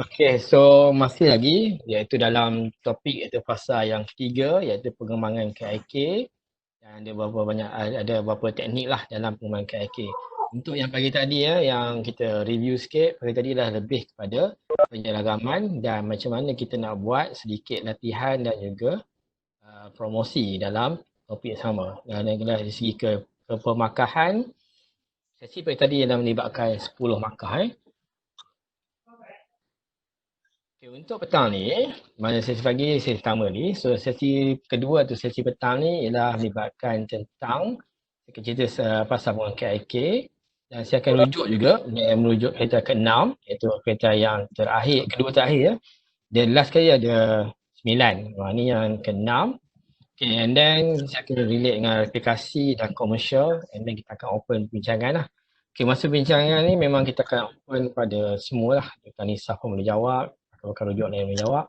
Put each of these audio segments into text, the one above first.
Okey, so masih lagi iaitu dalam topik iaitu fasa yang ketiga iaitu pengembangan KIK dan ada beberapa banyak ada beberapa teknik lah dalam pengembangan KIK. Untuk yang pagi tadi ya yang kita review sikit, pagi tadi dah lebih kepada penyeragaman dan macam mana kita nak buat sedikit latihan dan juga promosi dalam topik yang sama. Dan dari segi ke pemakahan, sesi pagi tadi yang melibatkan 10 markah Okay, untuk petang ni, mana sesi pagi, sesi pertama ni. So, sesi kedua tu, sesi petang ni ialah melibatkan tentang cerita pasal pengurusan KIK. Dan saya akan rujuk juga, merujuk kereta ke-6, iaitu kereta yang terakhir, kedua terakhir ya. The last kali ada 9. Ni yang ke-6. Okay, and then saya akan relate dengan aplikasi dan komersial and then kita akan open perbincangan lah. Okay, masa perbincangan ni memang kita akan open pada semua lah. Dr. Nisa pun boleh jawab, rakan-rakan rujuk lain boleh jawab.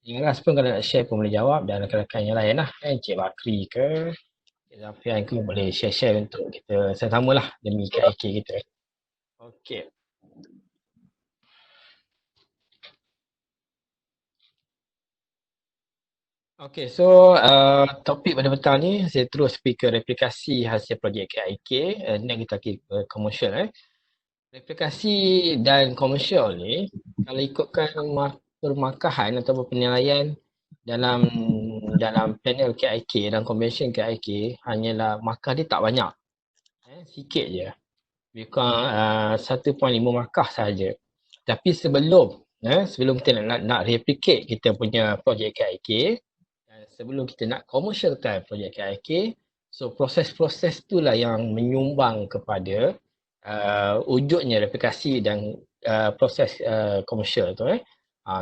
Ingatlah pun kalau nak share pun boleh jawab dan rakan-rakan yang lain lah. Cik Bakri ke, Cik Zafian ke boleh share-share untuk kita sama-sama lah demi KIK kita. Okay. Okay, so topik pada petang ni saya terus pergi ke replikasi hasil projek KIK and then kita pergi ke komersial Replikasi dan komersial ni kalau ikutkan permakahan atau penilaian dalam dalam panel KIK dan convention KIK hanyalah markah dia tak banyak. Sikit je. Bukan 1.5 markah saja. Tapi sebelum kita nak replicate kita punya projek KIK dan sebelum kita nak commercialkan projek KIK, so proses-proses itulah yang menyumbang kepada wujudnya replikasi dan proses komersial tu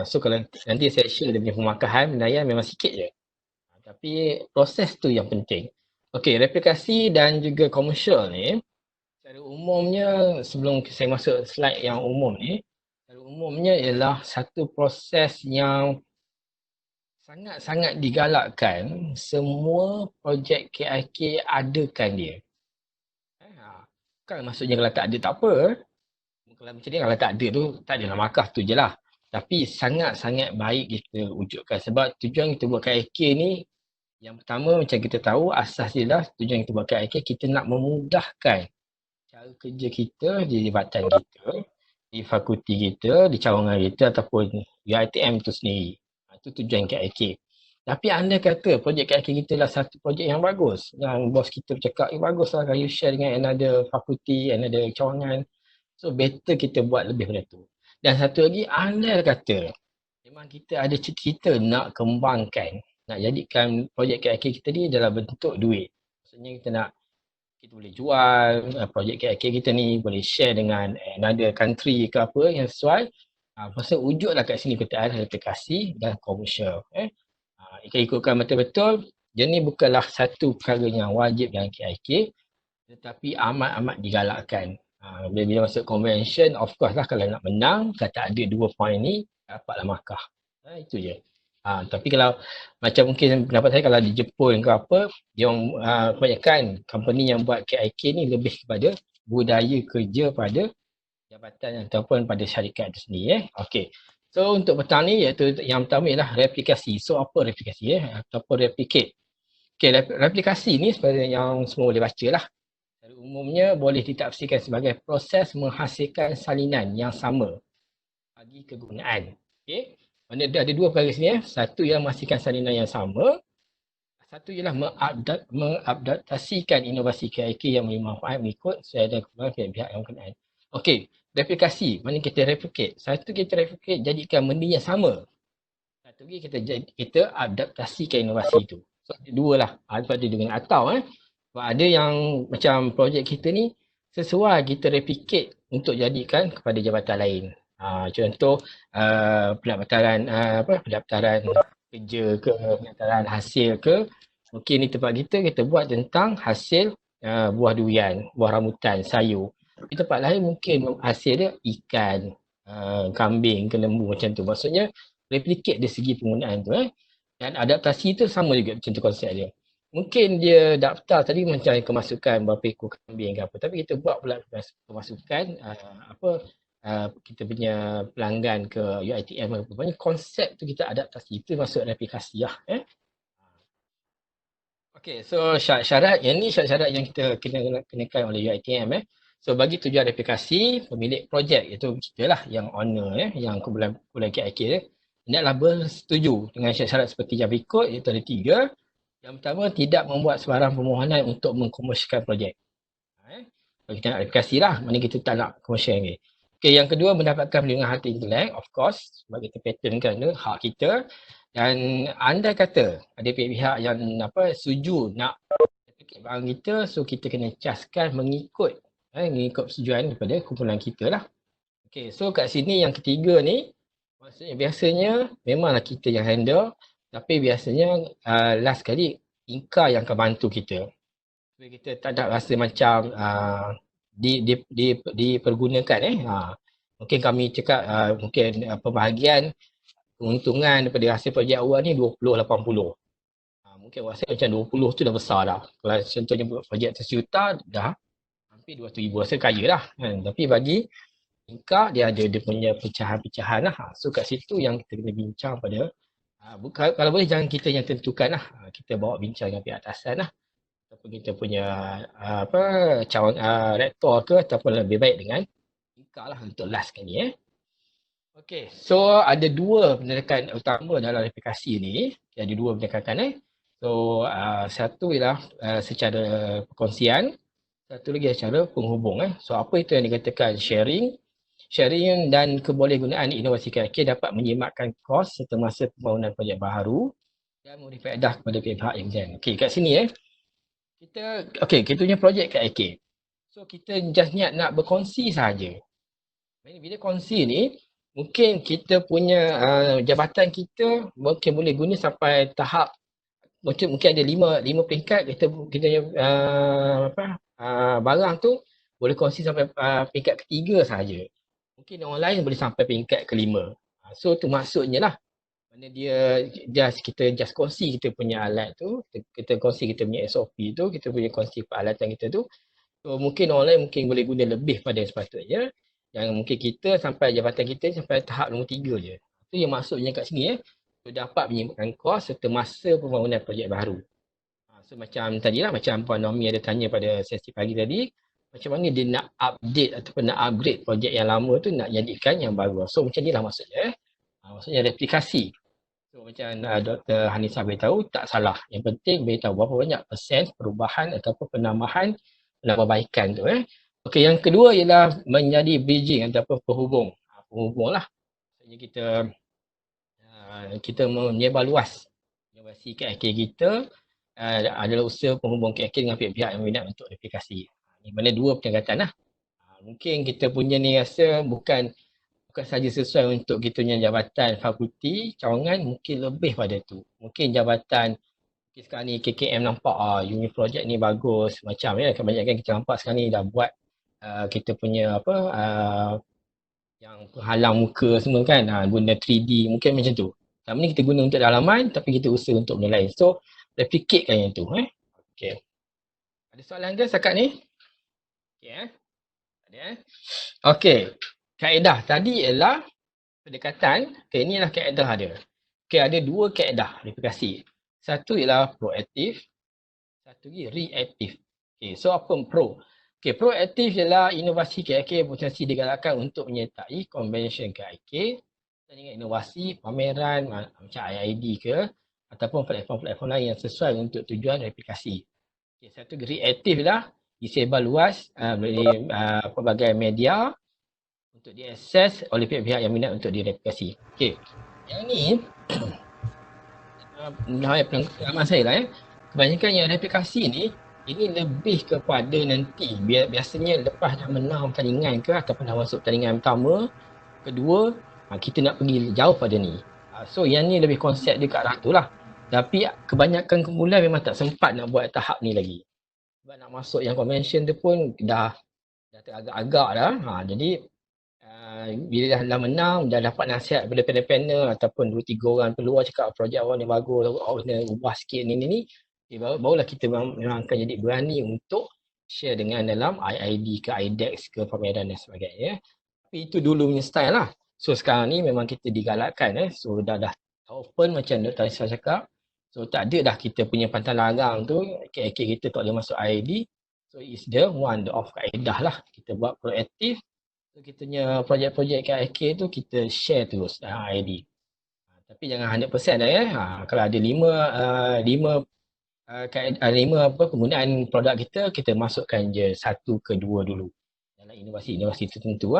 so kalau nanti saya share dia punya pemakahan penilaian memang sikit je. Tapi proses tu yang penting. Okey, replikasi dan juga komersial ni secara umumnya sebelum saya masuk slide yang umum ni, secara umumnya ialah satu proses yang sangat-sangat digalakkan semua projek KIK adakan dia. Kan maksudnya kalau tak ada tak apa. Kalau macam ni kalau tak ada tu tak adalah markah tu je lah. Tapi sangat-sangat baik kita wujudkan sebab tujuan kita buat KIK ni yang pertama macam kita tahu asas dia lah tujuan kita buat KIK kita nak memudahkan cara kerja kita di jabatan kita, di fakulti kita, di cawangan kita ataupun UiTM tu sendiri. Itu tujuan KIK. Tapi anda kata projek KIK kita lah satu projek yang bagus. Yang bos kita bercakap, bagus lah kalau you share dengan another fakulti, another cawangan. So better kita buat lebih pada tu. Dan satu lagi, anda kata memang kita ada cita-cita nak kembangkan, nak jadikan projek KIK kita ni dalam bentuk duit. Maksudnya kita boleh jual projek KIK kita ni, boleh share dengan another country ke apa yang sesuai. Pasal wujudlah kat sini kita ada aplikasi dan komersial. Ikut-ikutkan betul-betul, dia ni bukanlah satu perkara yang wajib dalam KIK, tetapi amat-amat digalakkan. Bila masuk convention, of course lah kalau nak menang, kata ada 2 poin ni, dapatlah markah. Itu je. Tapi kalau macam mungkin pendapat saya kalau di Jepun ke apa, dia kebanyakan company yang buat KIK ni lebih kepada budaya kerja pada jabatan ataupun pada syarikat itu sendiri. Okey. So untuk petang ni iaitu yang pertama ialah replikasi. So apa replikasi ataupun replicate. Okey, replikasi ni seperti yang semua boleh baca lah. Secara umumnya boleh ditafsirkan sebagai proses menghasilkan salinan yang sama bagi kegunaan. Okey. Ada dua perkara sini. Satu yang menghasilkan salinan yang sama. Satu ialah mengupdatasikan inovasi KIK yang memberi manfaat mengikut sesuai dengan keperluan pihak yang berkenaan. Okey, replikasi. Mana kita replicate. Satu kita replicate jadikan benda yang sama. Satu lagi kita adaptasikan inovasi itu. So ada dua lah. Ada dengan atau sebab ada yang macam projek kita ni sesuai kita replicate untuk jadikan kepada jabatan lain. Contoh pendaftaran pendaftaran kerja ke, pendaftaran hasil ke. Mungkin di tempat kita buat tentang hasil buah durian, buah rambutan, sayur. Di tempat lain mungkin hasil dia ikan, kambing ke lembu macam tu. Maksudnya replicate dari segi penggunaan tu Dan adaptasi tu sama juga contoh konsep dia. Mungkin dia daftar tadi macam kemasukan berapa ekor kambing ke apa. Tapi kita buat pula kemasukan kita punya pelanggan ke UiTM apa. Banyak konsep tu kita adaptasi. Itu masuk replikasi lah. Okey, so syarat-syarat yang ni syarat-syarat yang kita kena kenakan oleh UiTM. So bagi tujuan replikasi, pemilik projek iaitu kita lah yang owner yang kumpulan KIK hendaklah bersetuju dengan syarat-syarat seperti yang berikut iaitu ada 3. Yang pertama, tidak membuat sebarang permohonan untuk mengkomersialkan projek. Kalau kita nak replikasi lah, mana kita tak nak komersial ni. Okay, yang kedua, mendapatkan perlindungan hak intelek, of course, sebab kita patentkan tu, hak kita. Dan andai kata ada pihak-pihak yang setuju nak replicate barang kita, so kita kena caskan mengikut persetujuan daripada kumpulan kita lah. Okay, so kat sini yang ketiga ni, maksudnya biasanya memanglah kita yang handle, tapi biasanya last kali Inka yang akan bantu kita. Supaya kita tak ada rasa macam dipergunakan. Mungkin kami cakap mungkin pembahagian keuntungan daripada hasil projek awal ni 20-80. Mungkin rasa macam 20 tu dah besar dah. Kalau contohnya projek 100 juta dah hampir 200 ribu, rasa kaya lah. Tapi bagi Inka dia ada dia punya pecahan-pecahan lah. So kat situ yang kita kena bincang pada kalau boleh jangan kita yang tentukan lah. Kita bawa bincang dengan pihak atasan lah. Ataupun kita punya cawan rektor ke, ataupun lebih baik dengan Inka lah untuk last kali. Okey, so ada 2 pendekatan utama dalam replikasi ni. Ada 2 pendekatan. So satu ialah secara perkongsian, satu lagi secara penghubung. So apa itu yang dikatakan sharing? Sharing dan kebolehgunaan inovasi KIK dapat menjimatkan kos serta masa pembangunan projek baharu dan memberi faedah kepada pihak yang lain. Okey, kat sini kita punya projek KIK. So kita just niat nak berkongsi saja. Bila kongsi ni, mungkin kita punya jabatan kita mungkin boleh guna sampai tahap mungkin ada 5 peringkat kita punya barang tu boleh kongsi sampai peringkat ketiga saja. Mungkin orang lain boleh sampai peringkat kelima. So tu maksudnya lah. Mana kita just kongsi kita punya alat tu, kita kongsi kita punya SOP tu, kita punya kongsi peralatan kita tu. So mungkin orang lain mungkin boleh guna lebih pada yang sepatutnya. Yang mungkin kita sampai jabatan kita sampai tahap nombor 3 je. Itu yang maksudnya kat sini so dapat menyimpan kos serta masa pembangunan projek baru. So macam tadi lah, macam Puan Nomi ada tanya pada sesi pagi tadi, macam mana dia nak update ataupun nak upgrade projek yang lama tu nak jadikan yang baru. So macam ni lah maksudnya. Maksudnya replikasi. So macam Dr. Hanisa beritahu, tak salah. Yang penting beritahu berapa banyak persen perubahan ataupun penambahbaikan tu. Okey, yang kedua ialah menjadi bridging ataupun penghubung. Penghubung lah. Maksudnya kita menyebar luas inovasi KIK kita adalah usaha penghubung KIK dengan pihak-pihak yang minat untuk replikasi. Ini mana 2 pendekatan lah. Mungkin kita punya ni rasa bukan saja sesuai untuk kita punya jabatan fakulti, cawangan mungkin lebih pada tu. Mungkin jabatan sekarang ni KKM nampak unit projek ni bagus macam kebanyakan kita nampak sekarang ni dah buat kita punya yang penghalang muka semua kan, guna 3D mungkin macam tu. Selama ni kita guna untuk dalaman tapi kita usaha untuk benda lain. So replicate kan yang tu. Okay. Ada soalan ke setakat ni? Okay. Ada Okay. Kaedah tadi ialah pendekatan. Okay, inilah kaedah dia. Okay, ada 2 kaedah replikasi. Satu ialah proaktif, satu lagi reaktif. Okay, so apa pro? Okay, proaktif ialah inovasi KIK potensi digalakkan untuk menyertai convention KIK dan dengan inovasi pameran macam IID ke ataupun platform-platform lain yang sesuai untuk tujuan replikasi. Okay, satu reaktif ialah disebar luas melalui pelbagai media untuk diakses oleh pihak-pihak yang minat untuk direplikasi. Okey. Yang ni pengalaman saya lah Kebanyakan yang replikasi ni ini lebih kepada nanti biasanya lepas dah menang pertandingan ke ataupun dah masuk pertandingan pertama, kedua, kita nak pergi jauh pada ni. So yang ni lebih konsep dia kat arah tu lah. Tapi kebanyakan kumpulan memang tak sempat nak buat tahap ni lagi. Sebab nak masuk yang convention tu pun dah teragak-agak dah. Jadi bila dah menang, dah dapat nasihat daripada panel-panel ataupun 2-3 orang peluar cakap projek awak ni bagus, awak kena ubah sikit ni. Barulah kita memang akan jadi berani untuk share dengan dalam IID ke IDEX ke pameran dan sebagainya. Tapi Tapi itu dulu punya style lah. So sekarang ni memang kita digalakkan So dah open macam Dr. Aisyah cakap. So tak ada dah kita punya pantang larang tu, KK kita tak boleh masuk IID. So it's the one of kaedah lah. Kita buat proaktif. So kita punya projek-projek KK tu kita share terus dalam IID. Tapi jangan 100% dah Kalau ada 5 penggunaan produk kita masukkan je 1 ke 2 dulu. Dalam inovasi tertentu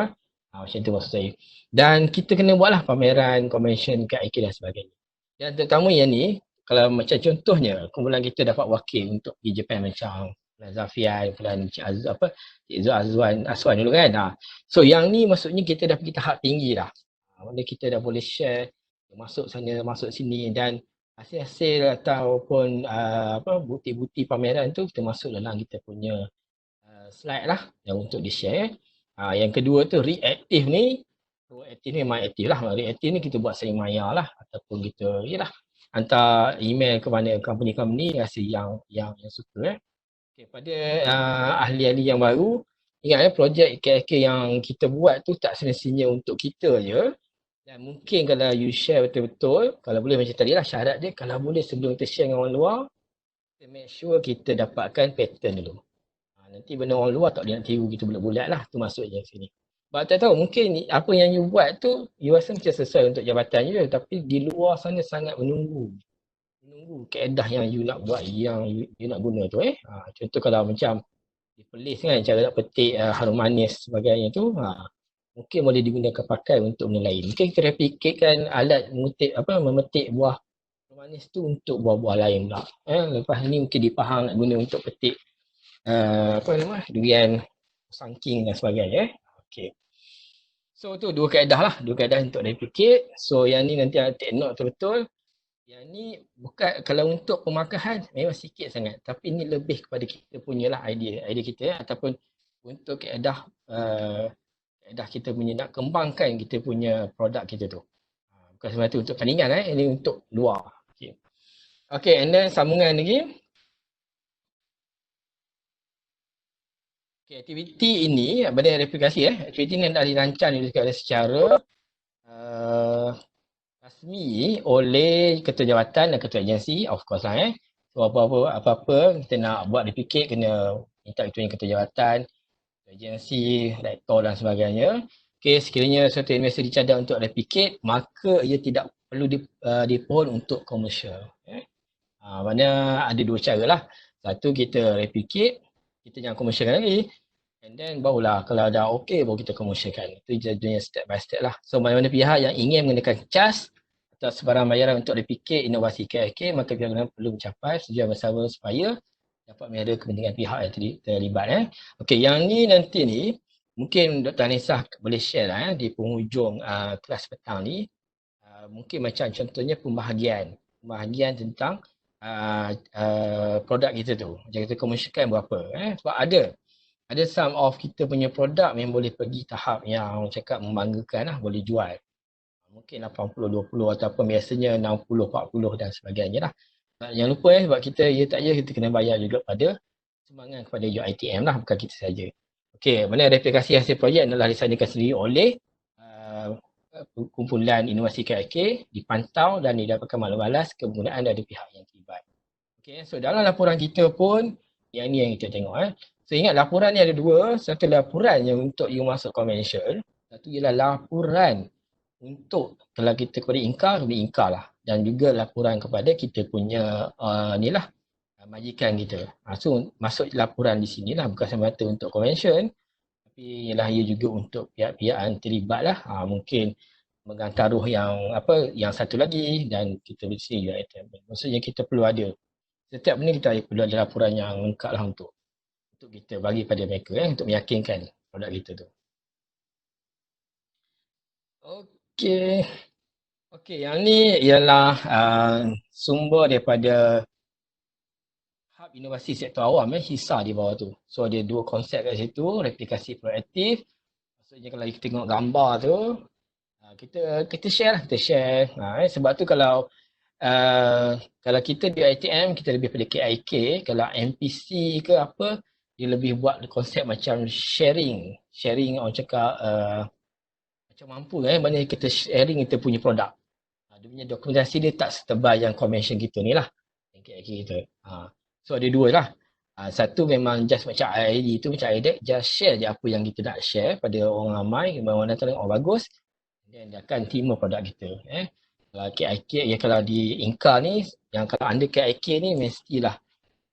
macam tu maksud saya. Dan kita kena buatlah pameran, convention, KIK dan sebagainya. Dan terutama yang ni, kalau macam contohnya, kumpulan kita dapat wakil untuk pergi Japan macam Puan Zafian, Puan Cik Azwan dulu kan. So yang ni maksudnya kita dah pergi tahap tinggi dah. Mana kita dah boleh share, masuk sana, masuk sini dan hasil-hasil ataupun bukti-bukti pameran tu kita masuk dalam kita punya slide lah yang untuk di-share. Yang kedua tu reaktif ni. Proaktif ni memang aktif lah. Reaktif ni kita buat saling maya lah. Ataupun kita hantar email kepada company-company rasa yang suka. Okay, pada ahli-ahli yang baru, ingat projek KK yang kita buat tu tak semestinya untuk kita je. Dan mungkin kalau you share betul-betul, kalau boleh macam tadi lah syarat dia, kalau boleh sebelum kita share dengan orang luar, kita make sure kita dapatkan pattern dulu. Nanti benda orang luar tak boleh nak tiru kita bulat-bulat lah. Tu maksudnya sini. Sebab tak tahu mungkin apa yang you buat tu, you rasa macam sesuai untuk jabatan je. Tapi di luar sana sangat menunggu kaedah yang you nak buat, yang you nak guna tu Contoh kalau macam di Perlis kan, cara nak petik harum manis sebagainya tu. Mungkin boleh digunakan pakai untuk benda lain. Mungkin kita replikatkan alat memetik buah harum manis tu untuk buah-buah lain pula. Lepas ni mungkin di Pahang nak guna untuk petik durian sangking dan sebagainya. Okay. So tu dua kaedah untuk replicate. So yang ni nanti take note betul-betul. Yang ni bukan kalau untuk pemakahan memang sikit sangat, tapi ni lebih kepada kita punyalah idea kita ataupun untuk kaedah kita punya nak kembangkan kita punya produk kita tu. Bukan semata untuk tandingan ini untuk luar. Okay, and then sambungan lagi. Okay, aktiviti ini, benda replikasi aktiviti ini dah dirancang secara rasmi oleh ketua jawatan dan ketua agensi, of course lah So apa-apa kita nak buat replicate kena minta ketua jawatan, agensi, rektor dan sebagainya. Okay, sekiranya suatu investor dicadang untuk replicate, maka ia tidak perlu dipohon untuk komersial. Mana ada dua cara lah. Satu kita replicate, kita jangan komersialkan lagi. And then barulah kalau dah okey baru kita komersialkan. Itu jadinya step by step lah. So mana-mana pihak yang ingin mengenakan cas atau sebarang bayaran untuk replicate inovasi KIK, maka pihak perlu mencapai setujuan bersama supaya dapat menjaga kepentingan pihak yang terlibat. Okey, yang ni nanti ni mungkin Dr. Anisah boleh share lah di penghujung kelas petang ni. Mungkin macam contohnya pembahagian tentang produk kita tu. Macam kita komersialkan berapa. Sebab ada some of kita punya produk yang boleh pergi tahap yang cakap membanggakan lah, boleh jual. Mungkin 80-20 ataupun biasanya 60-40 dan sebagainya lah. Jangan lupa sebab kita kita kena bayar juga pada sumbangan kepada UiTM lah, bukan kita saja. Okey, mana replikasi hasil projek adalah disediakan sendiri oleh kumpulan inovasi KIK, dipantau dan didapatkan maklum balas kegunaan dari pihak yang terlibat. Okey, so dalam laporan kita pun yang ni yang kita tengok So ingat laporan ni ada dua, satu laporan yang untuk you masuk convention, satu ialah laporan untuk kalau kita kepada ingkar lah, dan juga laporan kepada kita punya majikan kita. So masuk laporan di sini lah, bukan semata untuk convention, tapi ialah ia juga untuk pihak-pihak yang terlibat lah. Mungkin megang taruh yang satu lagi dan kita di sini juga. Maksudnya kita perlu ada setiap benda kita perlu ada laporan yang lengkap lah untuk kita bagi pada mereka untuk meyakinkan produk kita tu. Okey, yang ni ialah sumber daripada Hub Inovasi Sektor Awam HISA di bawah tu. So ada dua konsep kat situ, replikasi proaktif. Maksudnya kalau kita tengok gambar tu, kita share. Sebab tu kalau kita di ITM kita lebih pada KIK, kalau MPC ke apa dia lebih buat konsep macam sharing orang cakap macam mampu mana kita sharing kita punya produk. Dia punya dokumentasi dia tak setebal yang convention kita ni lah. Yang KIK kita. So ada dua lah. Satu memang just macam ID tu, macam ID, just share je apa yang kita nak share pada orang ramai, orang datang tengok, bagus, dan dia akan terima produk kita. Kalau KIK, ya kalau di Inka ni, yang kalau under KIK ni, mestilah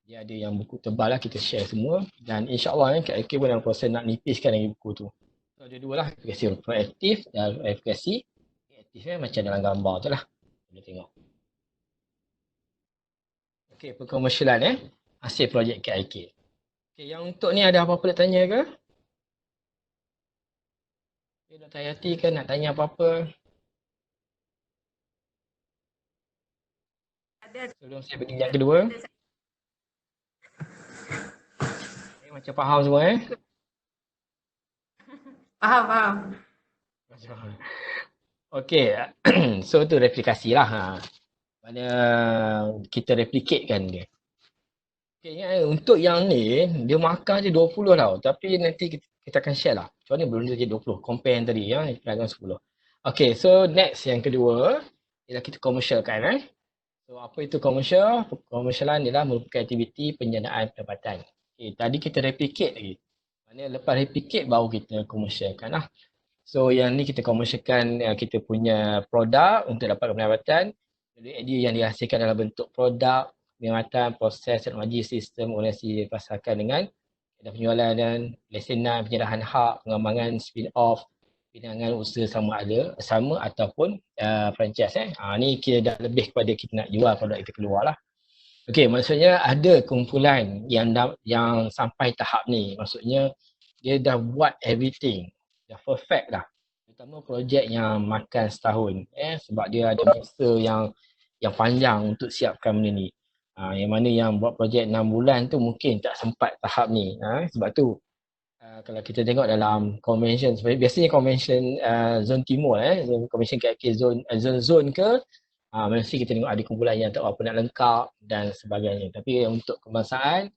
dia ada yang buku tebal lah, kita share semua. Dan insyaAllah KIK pun dalam proses nak nipiskan lagi buku tu. So ada dua lah, aplikasi proaktif dan aplikasi reaktif macam dalam gambar tu lah. Boleh tengok. Okey, perkomersialan hasil projek KIK. Okey, yang untuk ni ada apa-apa nak tanya ke? Okay, Dr. Hayati ke nak tanya apa-apa? Sebelum saya pergi yang kedua. Macam faham semua Faham. Okey, so tu replikasi lah. Mana kita replikatekan dia. Okay, untuk yang ni, dia markah je 20 tau. Tapi nanti kita akan share lah. Macam mana belum dia 20. Compare yang tadi, perangan 10. Okay, so next yang kedua, ialah kita commercialkan. So apa itu commercial? Commercialan ialah merupakan aktiviti penjanaan pendapatan. Okay, tadi kita replicate lagi. Maksudnya lepas replicate baru kita commercialkan lah. So yang ni kita commercialkan kita punya produk untuk dapatkan pendapatan. Jadi idea yang dihasilkan dalam bentuk produk, perkhidmatan, proses, teknologi, sistem, organisasi dipasarkan dengan penjualan dan lesenan, penyerahan hak, pengembangan, spin-off, pinangan usaha sama ataupun franchise. Ni kira dah lebih kepada kita nak jual produk kita keluar lah. Okey, maksudnya ada kumpulan yang sampai tahap ni. Maksudnya dia dah buat everything. Dah perfect dah. Terutama projek yang makan setahun. Sebab dia ada masa yang panjang untuk siapkan benda ni. Yang mana yang buat projek 6 bulan tu mungkin tak sempat tahap ni. Sebab tu kalau kita tengok dalam convention, biasanya convention zon timur, convention KK zon ke, mesti kita tengok ada kumpulan yang tak apa nak lengkap dan sebagainya. Tapi untuk kebangsaan,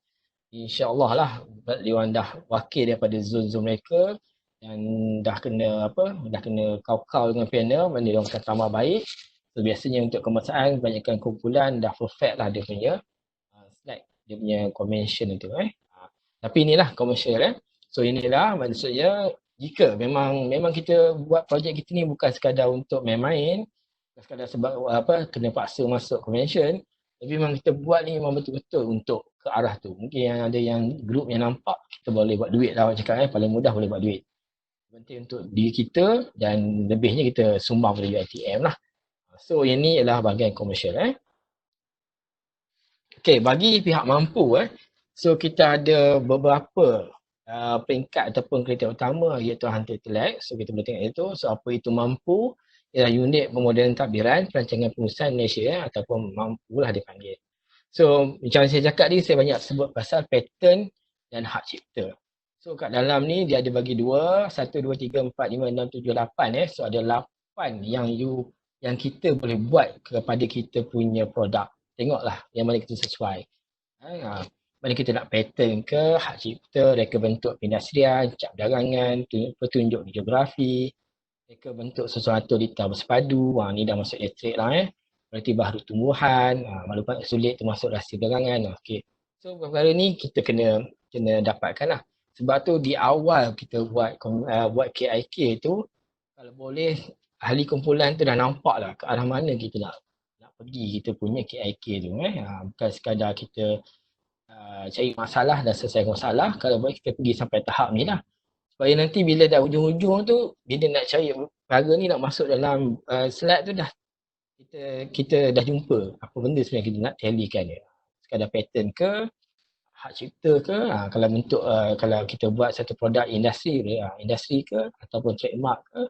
insya-Allah lah Dewan dah wakil daripada zon-zon mereka dan dah kena kau-kau dengan panel, mana dia akan tambah baik. So biasanya untuk kebangsaan kebanyakan kumpulan dah perfect lah dia punya slide, dia punya convention itu. Tapi inilah commercial. So inilah maksudnya jika memang kita buat projek kita ni bukan sekadar untuk main-main, bukan sekadar sebab kena paksa masuk convention, tapi memang kita buat ni memang betul-betul untuk ke arah tu. Mungkin yang ada yang group yang nampak kita boleh buat duit lah, cakap paling mudah boleh buat duit. Penting untuk diri kita dan lebihnya kita sumbang pada UiTM lah. So ini adalah bahagian komersial. Okay, bagi pihak mampu so kita ada beberapa peringkat ataupun kriteria utama iaitu Hunter Intellect. So kita boleh tengok itu. So apa itu mampu? Ialah unit pemodelan tadbiran perancangan pengurusan Malaysia ataupun mampulah dipanggil. So macam saya cakap ni, saya banyak sebut pasal pattern dan hak cipta. So kat dalam ni dia ada bagi 2, 1, 2, 3, 4, 5, 6, 7, 8. So ada 8 yang kita boleh buat kepada kita punya produk. Tengoklah yang mana kita sesuai. Mana kita nak pattern ke, hak cipta, reka bentuk perindustrian, cap dagangan, petunjuk geografi, reka bentuk sesuatu data bersepadu. Ni dah masuk etrik lah. Berarti baharu tumbuhan, maklumat sulit termasuk rahsia dagangan. Okay. So perkara ni kita kena dapatkan lah. Sebab tu di awal kita buat KIK tu, kalau boleh ahli kumpulan tu dah nampak lah ke arah mana kita nak pergi kita punya KIK tu. Bukan sekadar kita cari masalah dan selesaikan masalah. Kalau boleh kita pergi sampai tahap ni lah. Supaya nanti bila dah ujung-ujung tu, bila nak cari perkara ni nak masuk dalam slide tu dah kita dah jumpa apa benda sebenarnya kita nak tallykan dia. Sekadar pattern ke, hak cipta ke, kalau bentuk kalau kita buat satu produk industri ke ataupun trademark ke,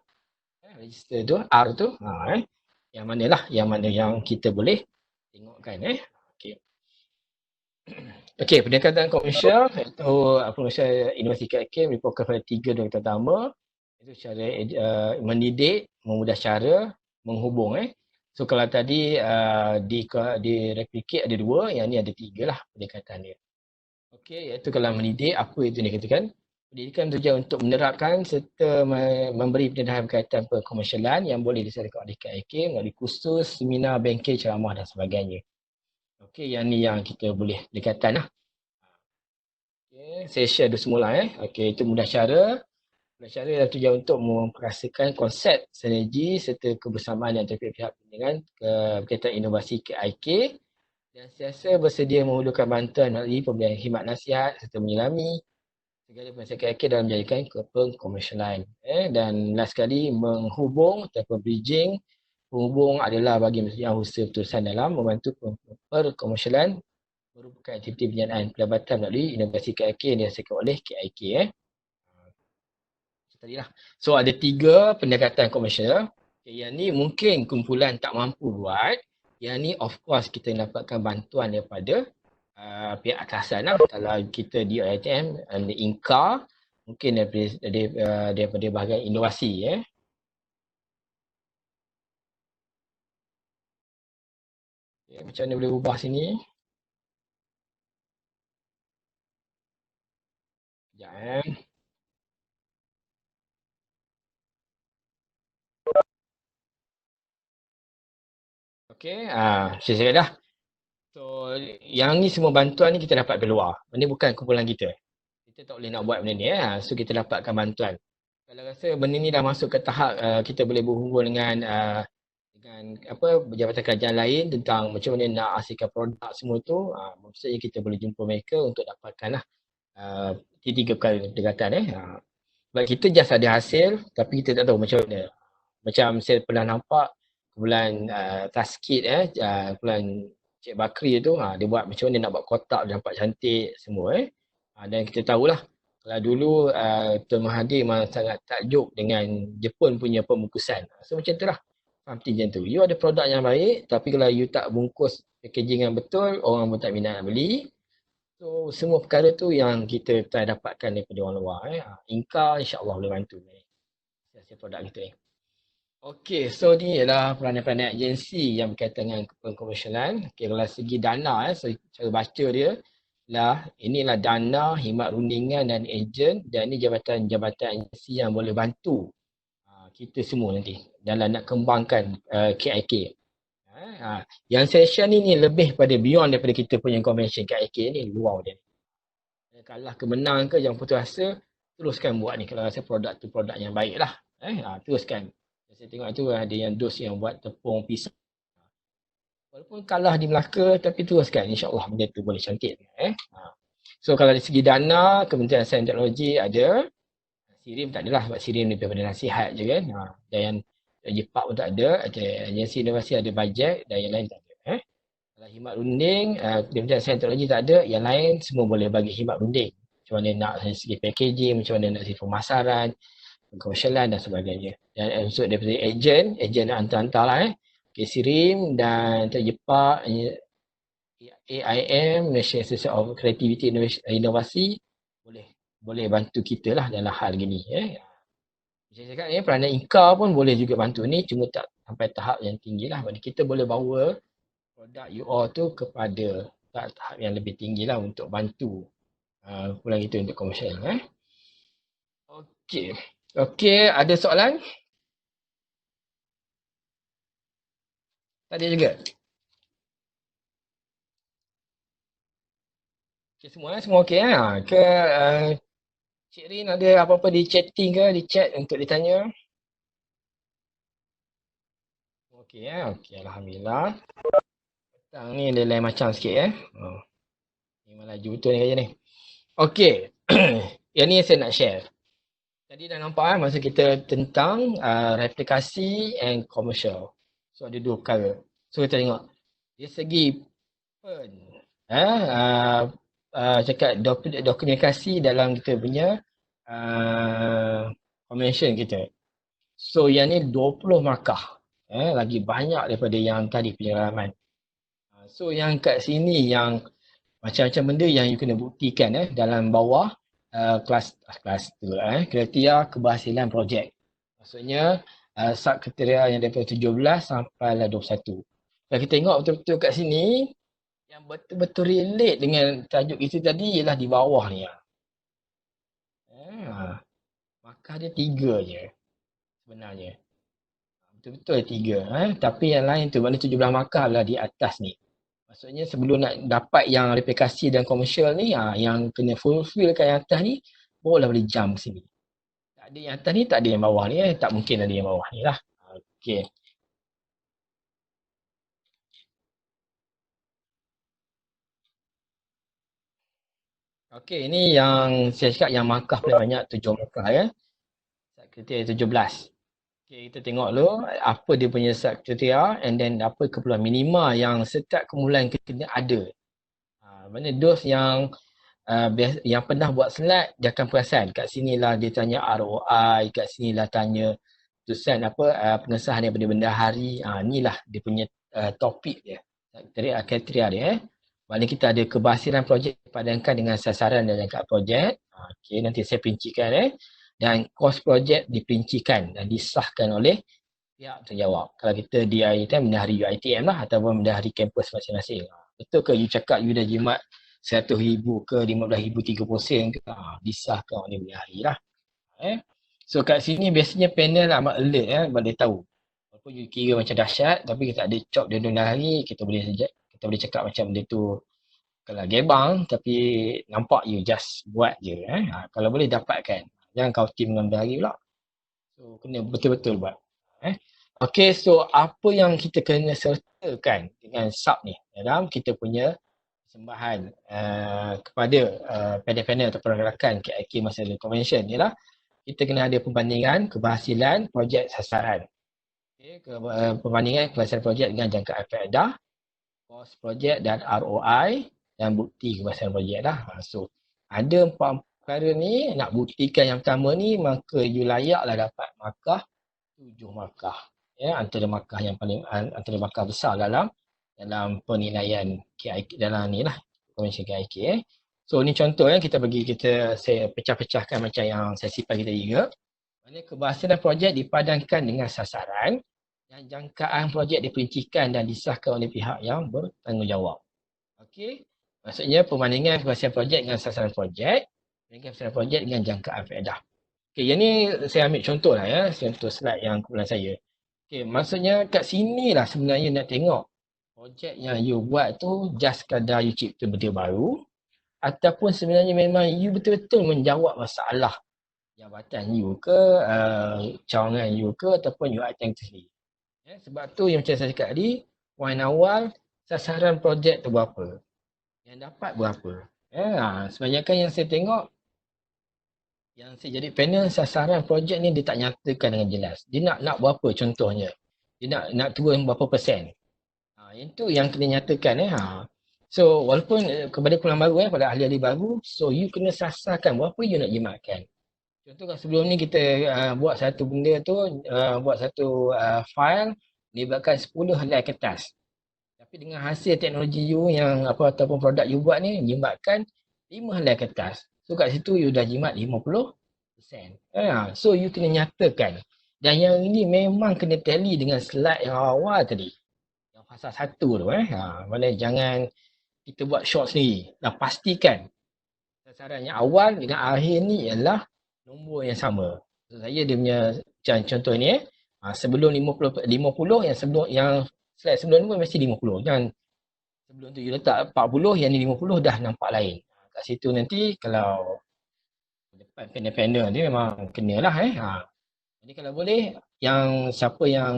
register tu, R tu, yang mana yang kita boleh tengokkan. Okey, pendekatan komersial iaitu komersial inovasi KIK merupakan pada 3 pendekatan utama, iaitu cara mendidik, memudah cara, menghubung. So kalau tadi di replicate ada 2, yang ni ada 3 lah pendekatan dia. Okey, iaitu kalau mendidik, apa itu dia katakan? Pendidikan tujuan untuk menerapkan serta memberi pendedahan berkaitan perkomersialan yang boleh disediakan oleh KIK melalui kursus, seminar, bengkel, ceramah dan sebagainya. Okey, yang ni yang kita boleh dekatan lah. Okay, saya share dulu semula Okey, itu mudah cara. Mudah cara dan tujuan untuk memperasakan konsep, sinergi serta kebersamaan antara pihak dengan berkaitan inovasi KIK dan sentiasa bersedia menghulurkan bantuan melalui pemberian khidmat nasihat serta menyelami segala penasihat KIK dalam menjadikan komersialan. Dan last sekali, menghubung ataupun bridging. Penghubung adalah bagi yang usaha perusahaan dalam membantu perkomersialan merupakan aktiviti penjanaan pendapatan melalui inovasi KIK yang dihasilkan oleh KIK. Tadilah. So ada 3 pendekatan komersial. Yang ni mungkin kumpulan tak mampu buat. Yang ni of course kita dapatkan bantuan daripada pihak atasan lah. Kalau kita di IITM, INCA, mungkin daripada bahagian inovasi. Macam mana boleh ubah sini? Sekejap Okay, saya cakap dah. So, yang ni semua bantuan ni kita dapat dari luar. Ini bukan kumpulan kita. Kita tak boleh nak buat benda ni. So, kita dapatkan bantuan. Kalau rasa benda ni dah masuk ke tahap kita boleh berhubung dengan jabatan kerajaan lain tentang macam mana nak hasilkan produk semua tu, maksudnya kita boleh jumpa mereka untuk dapatkan lah tiga perkara pendekatan. Sebab kita just ada hasil tapi kita tak tahu macam mana. Macam saya pernah nampak kumpulan Taskit kumpulan Cik Bakri tu, dia buat macam mana nak buat kotak nampak cantik semua. Dan kita tahulah kalau dulu Tuan Mahathir memang sangat takjub dengan Jepun punya pembungkusan. So macam tu lah. Something macam tu. You ada produk yang baik tapi kalau you tak bungkus packaging yang betul, orang pun tak minat nak beli. So semua perkara tu yang kita tak dapatkan daripada orang luar. Inka insya-Allah boleh bantu hasil produk kita ni. Okey, so ni ialah peranan-peranan agensi yang berkaitan dengan pengkomersialan. Okey, kalau segi dana, so cara baca dia lah, inilah dana, khidmat rundingan dan ejen dan ini jabatan-jabatan agensi yang boleh bantu kita semua nanti dalam nak kembangkan KIK. Yang session ni lebih pada beyond daripada kita punya convention KIK ni, luar dia. Kalah ke menang ke, jangan putus asa, teruskan buat ni kalau rasa produk tu produk yang baik lah. Teruskan. Saya tengok tu ada yang dos yang buat tepung pisang. Walaupun kalah di Melaka tapi teruskan, insya-Allah benda tu boleh cantik. So kalau dari segi dana, Kementerian Sains dan Teknologi ada. SIRIM tak adalah sebab SIRIM lebih pada nasihat je kan. Dan yang JPAK pun tak ada, agensi inovasi ada bajet dan yang lain tak ada. Kalau khidmat runding, Kementerian Sains dan Teknologi tak ada, yang lain semua boleh bagi khidmat runding. Macam mana nak dari segi packaging, macam mana nak segi pemasaran, komersialan dan sebagainya. Dan unsur daripada ejen hantar-hantar lah SIRIM dan Terjepak, AIM, National Institute of Creativity Inovasi boleh bantu kita lah dalam hal gini. Macam saya cakap peranan INCA pun boleh juga bantu ni, cuma tak sampai tahap yang tinggi lah. Kita boleh bawa produk UR tu kepada tahap yang lebih tinggi lah untuk bantu pulang kita untuk komersial. Okey. Okey, ada soalan? Tak ada juga? Okay, semua okey ke Cik Rin ada apa-apa di chatting ke, di chat untuk ditanya? Okey okey, alhamdulillah. Petang ni dia lain macam sikit Ni malah laju betul ni kerja ni. Okey. Yang ni saya nak share. Tadi dah nampak masa kita tentang replikasi and commercial. So ada 2 perkara. So kita tengok dari segi cakap dokumentasi dalam kita punya convention kita. So yang ni 20 markah. Lagi banyak daripada yang tadi pengalaman. So yang kat sini yang macam-macam benda yang you kena buktikan dalam bawah kelas tu kriteria keberhasilan projek. Maksudnya subkriteria yang daripada 17 sampai 21. Kalau kita tengok betul-betul kat sini yang betul-betul relate dengan tajuk kita tadi ialah di bawah ni. markah dia 3 je sebenarnya. Betul-betul 3. Tapi yang lain tu, mana 17 markah lah di atas ni. Maksudnya sebelum nak dapat yang replikasi dan komersial ni, yang kena fulfillkan yang atas ni, barulah boleh jump sini. Tak ada yang atas ni, tak ada yang bawah ni. Tak mungkin ada yang bawah ni lah. Okay. Okay, ni yang saya cakap yang markah paling banyak, 7 markah ya. Kriteria 17. Okay, kita tengok dulu apa dia punya subkriteria and then apa keperluan minima yang setiap kumpulan kena ada. Mana dos yang pernah buat slide dia akan perasan kat sinilah dia tanya ROI, kat sinilah tanya tulisan pengesahan daripada bendahari. Inilah dia punya topik dia. Kriteria dia. Mana kita ada keberhasilan projek dipadankan dengan sasaran dan jangkaan projek. Okay, nanti saya perincikan dan kos projek diperincikan dan disahkan oleh pihak bertanggungjawab. Kalau kita DITM bendahari UiTM lah ataupun bendahari kampus masing-masing. Betul ke you cakap you dah jimat 100,000 ke 15,000 30% ke? Disahkan oleh bendahari lah. So kat sini biasanya panel amat alert boleh tahu. Walaupun you kira macam dahsyat tapi kita ada cop dia bendahari, kita boleh cakap macam benda tu kalau gebang tapi nampak you just buat je. Kalau boleh dapatkan. Jangan kau team dengan bendahari pula. So kena betul-betul buat. Okay, so apa yang kita kena sertakan dengan sub ni dalam kita punya persembahan kepada panel-panel atau pergerakan KIK masa convention ialah kita kena ada perbandingan keberhasilan projek sasaran. Okay, perbandingan keberhasilan projek dengan jangkaan faedah, kos projek dan ROI dan bukti keberhasilan projek lah. So ada 4 perkara ni, nak buktikan yang pertama ni, maka you layaklah dapat markah 7 markah. Antara markah yang paling, antara markah besar dalam penilaian KIK dalam ni lah, Convention KIK. So ni contoh saya pecah-pecahkan macam yang saya simpan kita juga. Mana keberhasilan projek dipadankan dengan sasaran dan jangkaan projek diperincikan dan disahkan oleh pihak yang bertanggungjawab. Okey. Maksudnya perbandingan keberhasilan projek dengan sasaran projek, dengan keberhasilan projek dengan jangkaan faedah. Okey, yang ni saya ambil contoh lah contoh slide yang kumpulan saya. Okey, maksudnya kat sini lah sebenarnya nak tengok projek yang you buat tu just sekadar you cipta benda baru ataupun sebenarnya memang you betul-betul menjawab masalah jabatan you ke, cawangan you ke ataupun you item sendiri. Sebab tu yang macam saya cakap tadi, poin awal sasaran projek tu berapa? Yang dapat berapa? Sebanyakan yang saya tengok yang saya jadi panel sasaran projek ni dia tak nyatakan dengan jelas. Dia nak berapa contohnya? Dia nak turun berapa persen? Itu yang kena nyatakan. So walaupun kepada kumpulan baru pada ahli-ahli baru, so you kena sasarkan berapa you nak jimatkan. Contoh kalau sebelum ni kita buat satu benda tu, buat satu file melibatkan 10 helai kertas. Tapi dengan hasil teknologi you yang ataupun produk you buat ni jimatkan 5 helai kertas. So kat situ you dah jimat 50%. So you kena nyatakan. Dan yang ini memang kena tally dengan slide yang awal tadi. Yang fasa 1 tu. Boleh jangan kita buat short sendiri. Dan pastikan sasaran yang awal dengan akhir ni ialah nombor yang sama. So, saya dia punya contoh ni sebelum 50 yang slide sebelum ni pun mesti 50. Jangan sebelum tu you letak 40, yang ni 50 dah nampak lain. Kat situ nanti kalau depan panel-panel ni memang kenalah Jadi kalau boleh yang siapa yang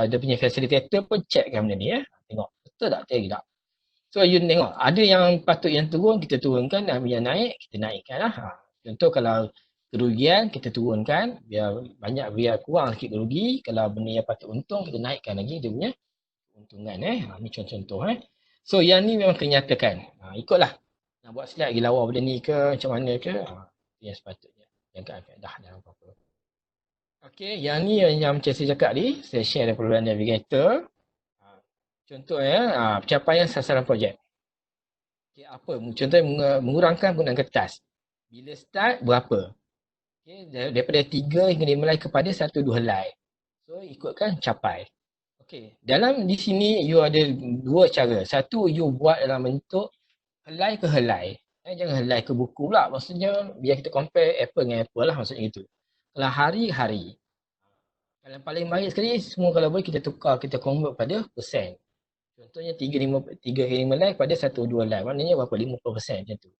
dia punya facilitator pun checkkan benda ni Tengok betul tak tak. So you tengok ada yang patut yang turun kita turunkan dan yang naik kita naikkan lah. Contoh kalau kerugian kita turunkan biar kurang sikit kerugi. Kalau benda yang patut untung kita naikkan lagi dia punya keuntungan Ni contoh-contoh So yang ni memang kena nyatakan. Ikutlah. Nak buat slide lagi lawa benda ni ke macam mana ke. Yang sepatutnya. Jangkaan faedah dan apa-apa. Okey, yang ni yang macam saya cakap tadi. Saya share daripada Navigator. Contohnya pencapaian sasaran projek. Okay, apa? Contohnya mengurangkan penggunaan kertas. Bila start berapa? Okay, daripada 3 hingga 5 helai kepada 1-2 helai. So ikutkan capai. Okay, dalam di sini you ada 2 cara. Satu you buat dalam bentuk helai ke helai. Jangan helai ke buku pula. Maksudnya biar kita compare apple dengan apple lah maksudnya itu. Kalau hari-hari. Kalau paling baik sekali, semua kalau boleh kita tukar, kita convert pada persen. Contohnya 3 live pada 1 2 live. Maknanya berapa? 50% macam tu.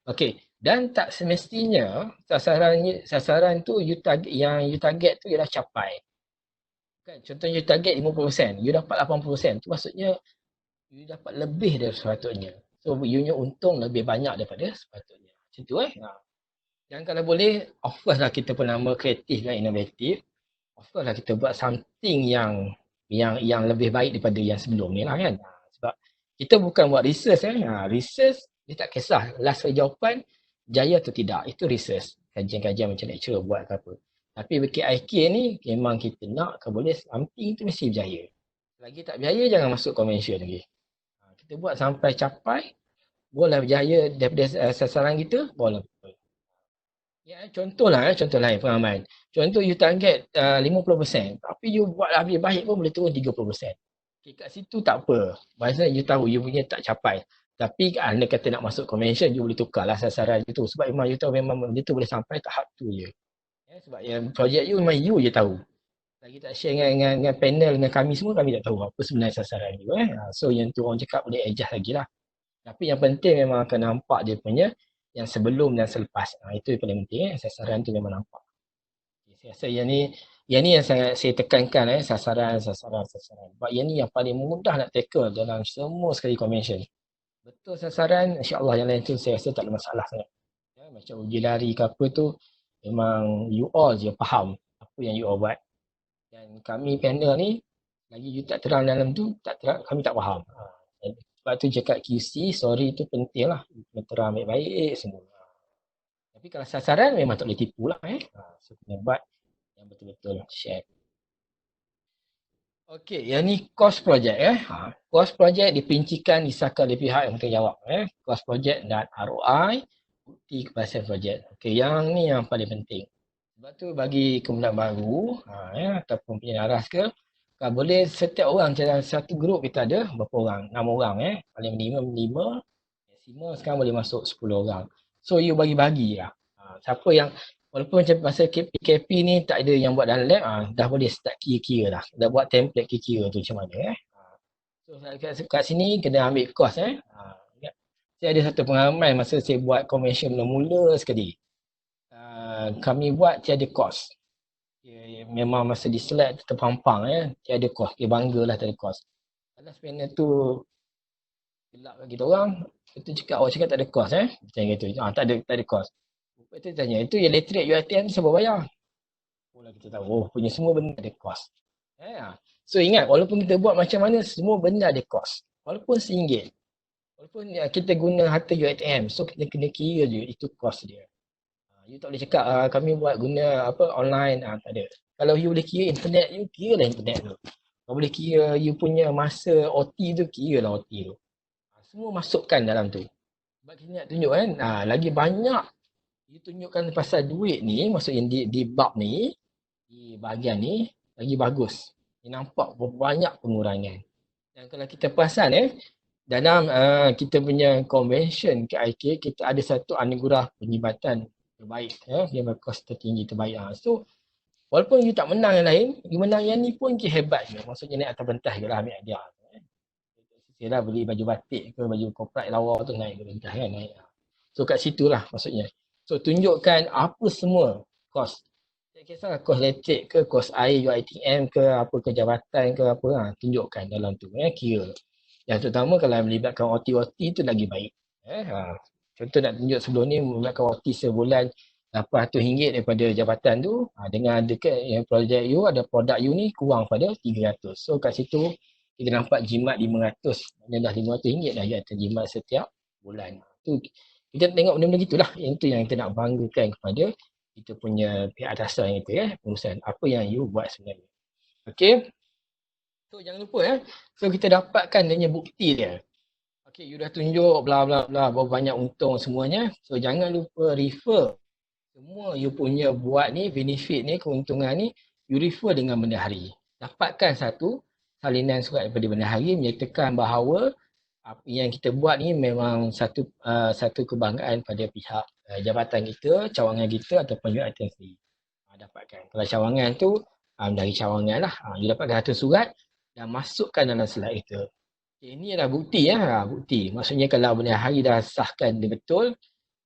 Okey. Dan tak semestinya sasaran tu yang you target tu ialah capai. Kan? Contohnya you target 50%, you dapat 80%. Tu maksudnya you dapat lebih dari sepatutnya. So you nya untung lebih banyak daripada sepatutnya. Macam tu Dan kalau boleh, of course lah kita pun nama kreatif dan inovatif. Of course lah kita buat something yang lebih baik daripada yang sebelum ni lah kan. Sebab kita bukan buat research research dia tak kisah last jawapan jaya atau tidak. Itu research. Kajian-kajian macam lecturer buat ke apa. Tapi BKIK ni memang kita nak kalau boleh something tu mesti berjaya. Lagi tak berjaya jangan masuk convention lagi. Kita buat sampai capai, boleh berjaya daripada sasaran kita, boleh. Ya, contoh lain pengalaman. Contoh you target 50%, tapi you buat lebih baik pun boleh turun 30%. Okay, kat situ tak apa. Maksudnya you tahu you punya tak capai. Tapi anda kata nak masuk convention, you boleh tukarlah sasaran you tu. Sebab memang you tahu memang benda tu boleh sampai tahap tu je. Sebab yang projek you memang you je tahu. Lagi tak share dengan panel, dengan kami semua, kami tak tahu apa sebenarnya sasaran you. So yang tu orang cakap boleh adjust lagi lah. Tapi yang penting memang akan nampak dia punya yang sebelum dan selepas. Itu yang paling penting. Sasaran tu memang nampak. Saya rasa yang ni yang saya tekankan sasaran. Sebab yang ni yang paling mudah nak tackle dalam semua sekali convention. Betul sasaran, insya-Allah yang lain tu saya rasa tak ada masalah sangat. Macam uji lari ke apa tu, memang you all je faham apa yang you all buat. Dan kami panel ni, lagi you tak terang dalam tu, kami tak faham. Sebab tu cakap QC, sorry tu penting lah. Terang baik-baik semua. Tapi kalau sasaran memang tak boleh tipu lah. So kena buat yang betul-betul share. Okey, yang ni cost project Cost project diperincikan disahkan oleh pihak yang bertanggungjawab Cost project dan ROI, bukti keberhasilan project. Okey, yang ni yang paling penting. Sebab tu bagi kemudian baru ataupun penyenaras ke, kalau boleh setiap orang dalam satu grup kita ada berapa orang? 6 orang Paling minimum 5. Maksimum sekarang boleh masuk 10 orang. So you bagi-bagi lah. Siapa yang walaupun macam masa PKP ni tak ada yang buat dalam lab, dah boleh start kira-kira dah. Dah buat template kira-kira tu macam mana So kat sini kena ambil course Saya ada satu pengalaman masa saya buat convention mula-mula sekali. Kami buat tiada course. Memang masa di slide terpampang tiada course. Dia banggalah tiada course. Alas panel tu gelap kat kita orang. Itu cakap, awak cakap tak ada course macam gitu. Tak ada course. Lepas tu tanya, itu yang elektrik UiTM siapa bayar? Lah kita tahu, punya semua benda ada cost. So ingat, walaupun kita buat macam mana, semua benda ada cost. Walaupun RM1. Walaupun kita guna harta UiTM, so kita kena kira je, itu cost dia. You tak boleh cakap, kami buat guna online, tak ada. Kalau you boleh kira internet, you kira lah internet tu. Kalau boleh kira you punya masa OT tu, kira lah OT tu. Semua masukkan dalam tu. Sebab kita nak tunjuk kan, lagi banyak you tunjukkan pasal duit ni, maksudnya di bab ni, di bahagian ni, lagi bagus. Dia nampak banyak pengurangan. Dan kalau kita perasan dalam kita punya convention KIK, kita ada satu anugerah penyibatan terbaik. Dia berkos tertinggi terbaik. So, walaupun you tak menang yang lain, you menang yang ni pun hebat je. Maksudnya naik atas pentas je lah ambil hadiah. Saya lah beli baju batik ke, baju corporate lawa tu naik ke pentas kan. Naik. So, kat situ lah maksudnya. So, tunjukkan apa semua kos. Tak kisah kos elektrik ke, kos air UiTM ke, apa ke jabatan ke apa, tunjukkan dalam tu. Kira. Yang terutama kalau melibatkan OT tu lagi baik. Contoh nak tunjuk sebelum ni melibatkan OT sebulan RM800 daripada jabatan tu. Dengan dekat projek you, ada produk you ni kurang pada RM300. So kat situ kita nampak jimat RM500. Maknanya dah RM500 dah jatuh jimat setiap bulan. Tu kita tengok benda-benda gitulah. Yang tu yang kita nak banggakan kepada kita punya pihak atasan kita pengurusan. Apa yang you buat sebenarnya. Okay. So jangan lupa So kita dapatkan dia bukti dia. Okay, you dah tunjuk bla bla bla berapa banyak untung semuanya. So jangan lupa refer semua you punya buat ni, benefit ni, keuntungan ni, you refer dengan Bendahari. Dapatkan satu salinan surat daripada Bendahari menyatakan bahawa apa yang kita buat ni memang satu kebanggaan pada pihak jabatan kita, cawangan kita ataupun UiTM sendiri. dapatkan. Kalau cawangan tu, dari cawangan lah. You dapatkan satu surat dan masukkan dalam slide itu. Okay, ini adalah bukti ya, bukti. Maksudnya kalau benda hari dah sahkan dia betul,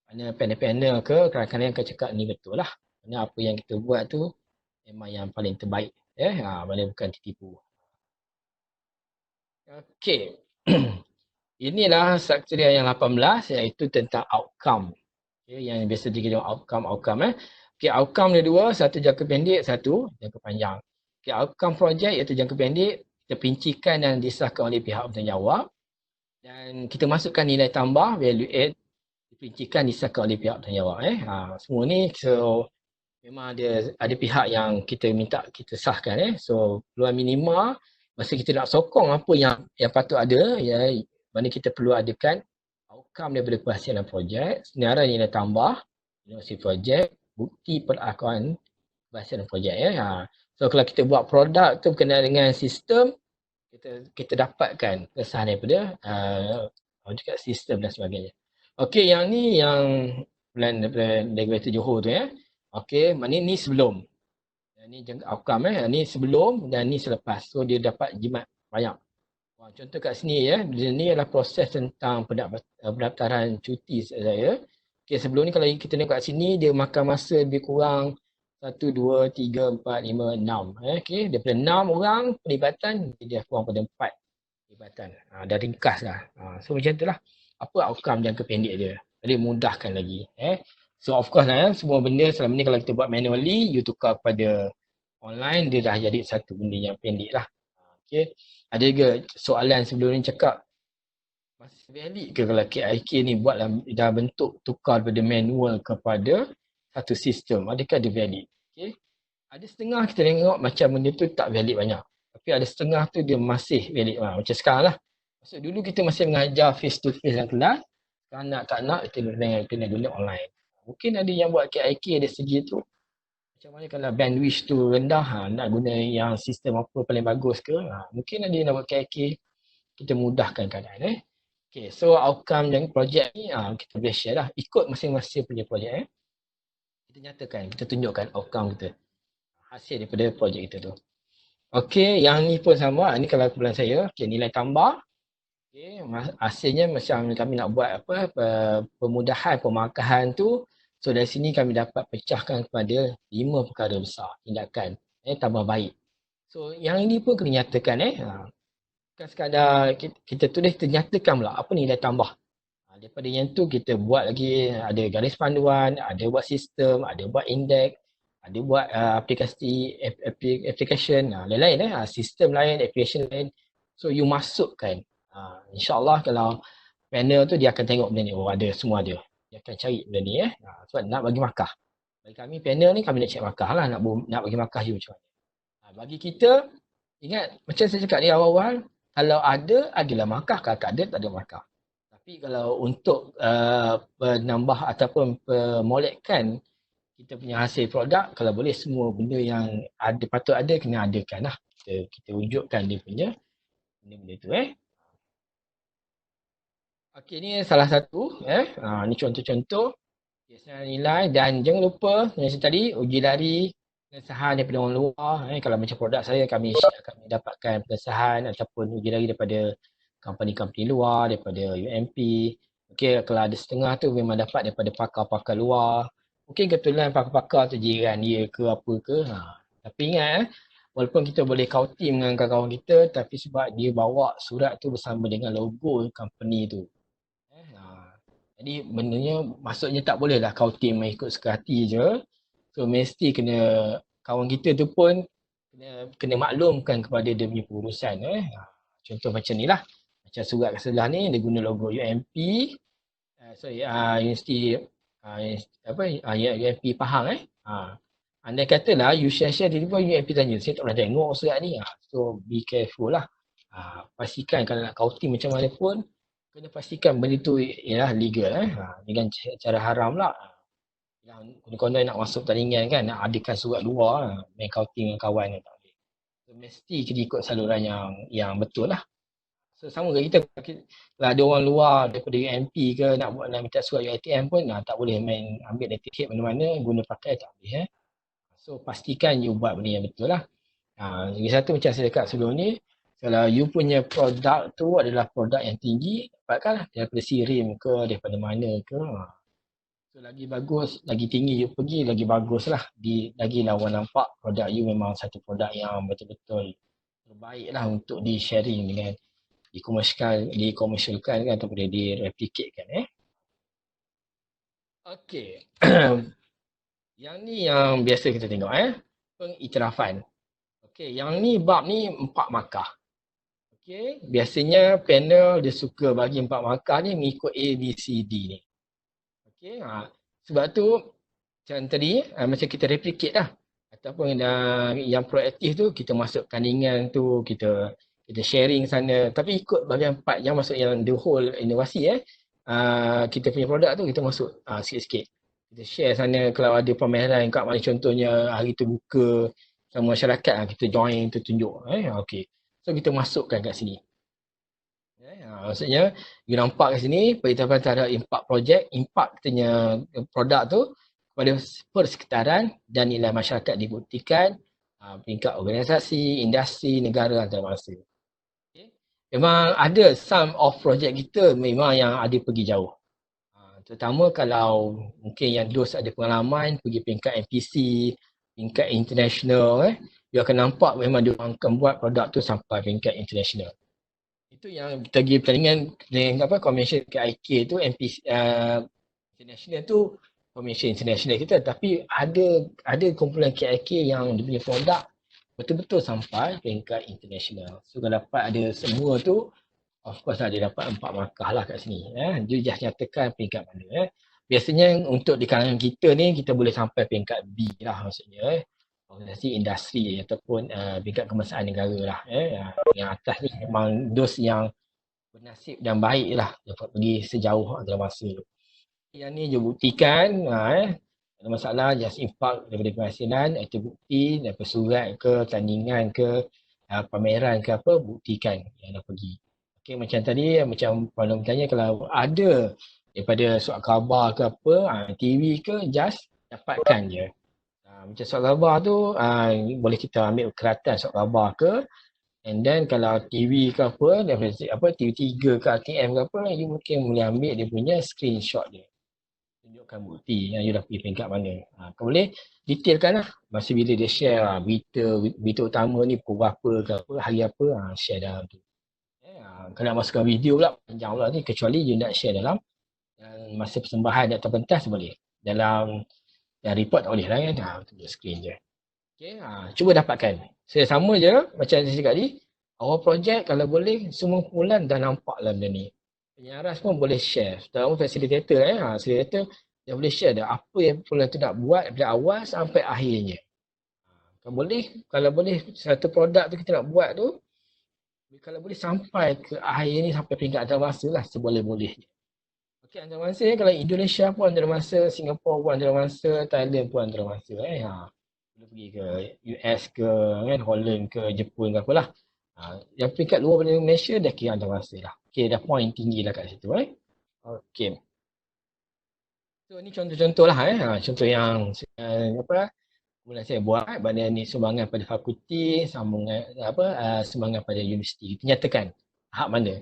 mana panel-panel ke kawan-kawan akan cakap ni betul lah. Mana apa yang kita buat tu memang yang paling terbaik. Mana bukan tertipu. Okey. Inilah struktur yang 18 iaitu tentang outcome. Okay, yang biasa dikira outcome. Okay, outcome dia dua, satu jangka pendek, satu jangka panjang. Okay, outcome projek iaitu jangka pendek, kita pincikan dan disahkan oleh pihak bertanggungjawab. Dan kita masukkan nilai tambah, value add, dipincikan, disahkan oleh pihak bertanggungjawab. Semua ni, so memang ada pihak yang kita minta kita sahkan. So, peluang minima, masa kita nak sokong apa yang patut ada, mana kita perlu adakan outcome daripada perhasilan projek, senarai nilai tambah, inovasi projek, bukti pelakuan perhasilan projek. So kalau kita buat produk tu berkenaan dengan sistem, kita dapatkan kesan daripada juga sistem dan sebagainya. Okey, yang ni yang plan regulator Johor tu ya. Okey, mana ni sebelum. Ni outcome ni sebelum dan ni selepas. So dia dapat jimat banyak. Contoh kat sini ya, ni adalah proses tentang pendaftaran cuti saya. Okay, sebelum ni kalau kita tengok kat sini, dia makan masa lebih kurang 1, 2, 3, 4, 5, 6. Okay, daripada 6 orang pelibatan, dia kurang pada 4 pelibatan. Dah ringkas lah. So macam tu lah. Apa outcome jangka pendek dia. Jadi mudahkan lagi. So of course lah, semua benda selama ni kalau kita buat manually, you tukar kepada online, dia dah jadi satu benda yang pendek lah. Okay. Ada juga soalan sebelum ni cakap masih valid ke kalau KIK ni buat dah bentuk tukar daripada manual kepada satu sistem. Adakah dia valid? Okay. Ada setengah kita tengok macam benda tu tak valid banyak. Tapi ada setengah tu dia masih valid. Macam sekarang lah. Maksud dulu kita masih mengajar face to face dalam kelas. Sekarang nak tak nak kita kena guna online. Mungkin ada yang buat KIK dari segi tu. Macam mana kalau bandwidth tu rendah, nak guna yang sistem apa paling bagus ke? Mungkin ada yang nak buat KIK, kita mudahkan keadaan. Okay, so outcome dan projek ni kita boleh share lah. Ikut masing-masing punya projek. Kita nyatakan, kita tunjukkan outcome kita. Hasil daripada projek kita tu. Okay, yang ni pun sama. Ni kalau kumpulan saya, okay, nilai tambah. Okay, hasilnya macam kami nak buat pemudahan pemarkahan tu. So dari sini kami dapat pecahkan kepada 5 perkara besar tindakan tambah baik. So yang ini pun kena nyatakan bukan sekadar kita tulis, kita nyatakan pula apa nilai tambah. Daripada yang tu kita buat lagi, ada garis panduan, ada buat sistem, ada buat indeks, ada buat application lain-lain sistem lain, application lain. So you masukkan. InsyaAllah kalau panel tu dia akan tengok benda ni, ada semua ada. Dia akan cari benda ni sebab nak bagi markah. Bagi kami panel ni kami nak cek markah lah, nak bagi markah you macam mana. Bagi kita, ingat macam saya cakap di awal-awal, kalau ada, adalah markah, kalau tak ada, tak ada markah. Tapi kalau untuk penambah ataupun pemolekkan kita punya hasil produk, kalau boleh semua benda yang ada patut ada, kena adakan lah. Kita wujudkan dia punya benda-benda tu Okey, ni salah satu. Ni contoh-contoh. Senarai nilai dan jangan lupa yang tadi uji lari pengesahan daripada orang luar. Kalau macam produk saya kami dapatkan pengesahan ataupun uji lari daripada company-company luar, daripada UMP. Okey, kalau ada setengah tu memang dapat daripada pakar-pakar luar. Mungkin kebetulan pakar-pakar tu jiran dia ke apa ke. Tapi ingat walaupun kita boleh kau team dengan kawan-kawan kita, tapi sebab dia bawa surat tu bersama dengan logo company tu. Jadi bendanya maksudnya tak boleh lah kau team ikut suka hati je. So mesti kena kawan kita tu pun kena maklumkan kepada dia punya pengurusan. Contoh macam ni lah. Macam surat kat sebelah ni dia guna logo UMP. Universiti UMP Pahang. Andai katalah you share tiba-tiba UMP tanya, saya tak pernah tengok surat ni. So be careful lah. Pastikan kalau nak kau team macam mana pun, kena pastikan benda tu ialah legal dengan cara haram lah. Yang konon-konon nak masuk pertandingan kan, nak adakan surat luar, main counting dengan kawan tak boleh. So, mesti kena ikut saluran yang betul lah. So sama ke kita, kalau ada orang luar daripada UMP ke nak minta surat UiTM pun tak boleh main ambil tiket mana-mana guna pakai, tak boleh So pastikan you buat benda yang betul lah. Lagi satu macam saya cakap sebelum ni, kalau you punya produk tu adalah produk yang tinggi, dapatkanlah daripada Sirim ke, daripada mana ke. So lagi bagus, lagi tinggi you pergi, lagi bagus lah. Lagi lawan nampak produk you memang satu produk yang betul-betul terbaik lah untuk di sharing dengan dikomersialkan kan ataupun direplikatkan Okey. Yang ni yang biasa kita tengok pengiktirafan. Okey, yang ni bab ni 4 markah. Okey, biasanya panel dia suka bagi 4 markah ni mengikut A, B, C, D ni. Okey, sebab tu macam tadi macam kita replicate lah ataupun yang proaktif tu kita masuk tandingan tu, kita sharing sana, tapi ikut bahagian part yang masuk yang the whole inovasi kita punya produk tu kita masuk sikit-sikit. Kita share sana kalau ada pameran kat mana contohnya hari terbuka sama masyarakat kita join, kita tunjuk okey. So kita masukkan kat sini. Maksudnya you nampak kat sini pengiktirafan terhadap impak projek, impak katanya produk tu kepada persekitaran dan nilai masyarakat dibuktikan peringkat organisasi, industri, negara antarabangsa. Okay. Memang ada some of projek kita memang yang ada pergi jauh. Terutama kalau mungkin yang dos ada pengalaman pergi peringkat MPC, peringkat international you akan nampak memang dia akan buat produk tu sampai peringkat international. Itu yang kita pergi pertandingan dengan convention KIK tu MPC international tu convention international kita, tapi ada kumpulan KIK yang dia punya produk betul-betul sampai peringkat international. So kalau dapat ada semua tu, of course lah dia dapat 4 markah lah kat sini. Dia just nyatakan peringkat mana. Biasanya untuk di kalangan kita ni kita boleh sampai peringkat B lah maksudnya. Organisasi industri ataupun peringkat kemasaan negara lah. Yang atas ni memang dos yang bernasib dan baik lah dapat pergi sejauh antarabangsa. Yang ni je buktikan, ada masalah just impak daripada penghasilan, itu bukti daripada surat ke, tandingan ke, pameran ke apa, buktikan yang dah pergi. Okay, macam tadi, macam Puan bertanya kalau ada daripada surat khabar ke apa, TV ke, just dapatkan je. Macam surat khabar tu, boleh kita ambil keratan surat khabar ke, and then kalau TV ke apa, daripada TV3 ke RTM ke apa, you mungkin boleh ambil dia punya screenshot dia. Tunjukkan bukti yang you dah pergi peringkat mana. Kau boleh detailkan lah. Masa bila dia share berita utama ni pukul berapa ke apa, hari apa, share dalam tu. Kalau nak masukkan video pula, panjang pula ni. Kecuali you nak share dalam masa persembahan atau pentas boleh. Dalam report tak boleh lah kan. Tunjuk screen je. Okay, cuba dapatkan. Saya sama je macam saya cakap tadi. Awal projek kalau boleh semua kumpulan dah nampak lah benda ni. Penyaras pun boleh share. Terutama facilitator facilitator dia boleh share dah apa yang kumpulan tu nak buat dari awal sampai akhirnya. Kalau boleh satu produk tu kita nak buat tu, kalau boleh sampai ke akhir ni sampai peringkat antarabangsa lah seboleh-bolehnya. Okey, antarabangsa kalau Indonesia pun antarabangsa, Singapura pun antarabangsa, Thailand pun antarabangsa boleh pergi ke US ke kan, Holland ke, Jepun ke apalah. Yang peringkat luar daripada Malaysia dah kira antarabangsa lah. Okey, dah point tinggi lah kat situ Okey. So ni contoh-contoh lah contoh yang mula saya buat benda ni sumbangan pada fakulti, sumbangan pada universiti. Kita nyatakan hak mana.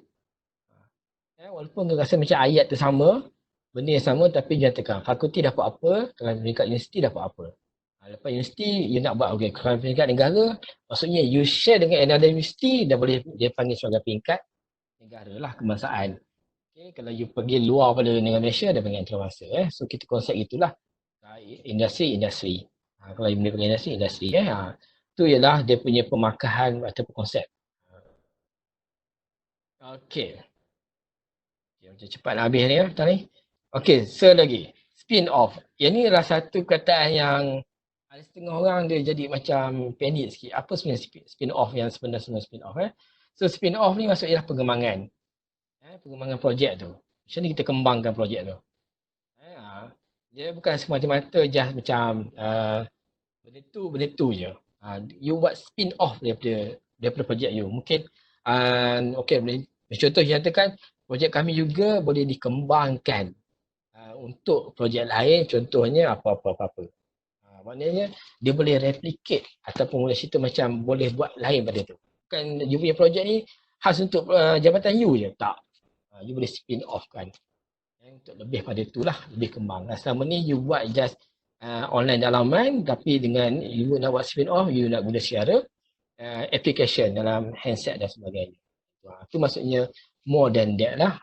Walaupun rasa macam ayat tu sama, benda yang sama tapi nyatakan fakulti dapat apa, kalau peringkat universiti dapat apa. Lepas universiti, you nak buat kalau peringkat negara, maksudnya you share dengan another universiti, dah boleh dia panggil sebagai peringkat negara lah, kebangsaan. Okay, kalau you pergi luar pada negara Malaysia, dah panggil antarabangsa. So kita konsep itulah. Industri. Kalau you boleh panggil industri. Itu ialah dia punya pemakahan atau konsep. Okay. Macam cepat nak habis ni tadi. Okay, lagi. Spin off. Yang ni adalah satu kataan yang ada setengah orang dia jadi macam panik sikit. Apa sebenarnya spin off yang sebenarnya spin off So spin off ni maksudnya pengembangan. Pengembangan projek tu. Macam ni kita kembangkan projek tu. Dia bukan semata-mata just macam benda tu je. You buat spin off daripada projek you. Mungkin boleh contoh nyatakan projek kami juga boleh dikembangkan untuk projek lain, contohnya apa-apa. Maknanya dia boleh replicate ataupun mula cerita macam boleh buat lain pada tu. Bukan you punya projek ni khas untuk jabatan you je. Tak. You boleh spin off kan. Untuk lebih pada itulah, lebih kembang. Selama ni you buat just online dalaman tapi dengan you nak buat spin off, you nak guna secara application dalam handset dan sebagainya. Itu maksudnya more than that lah.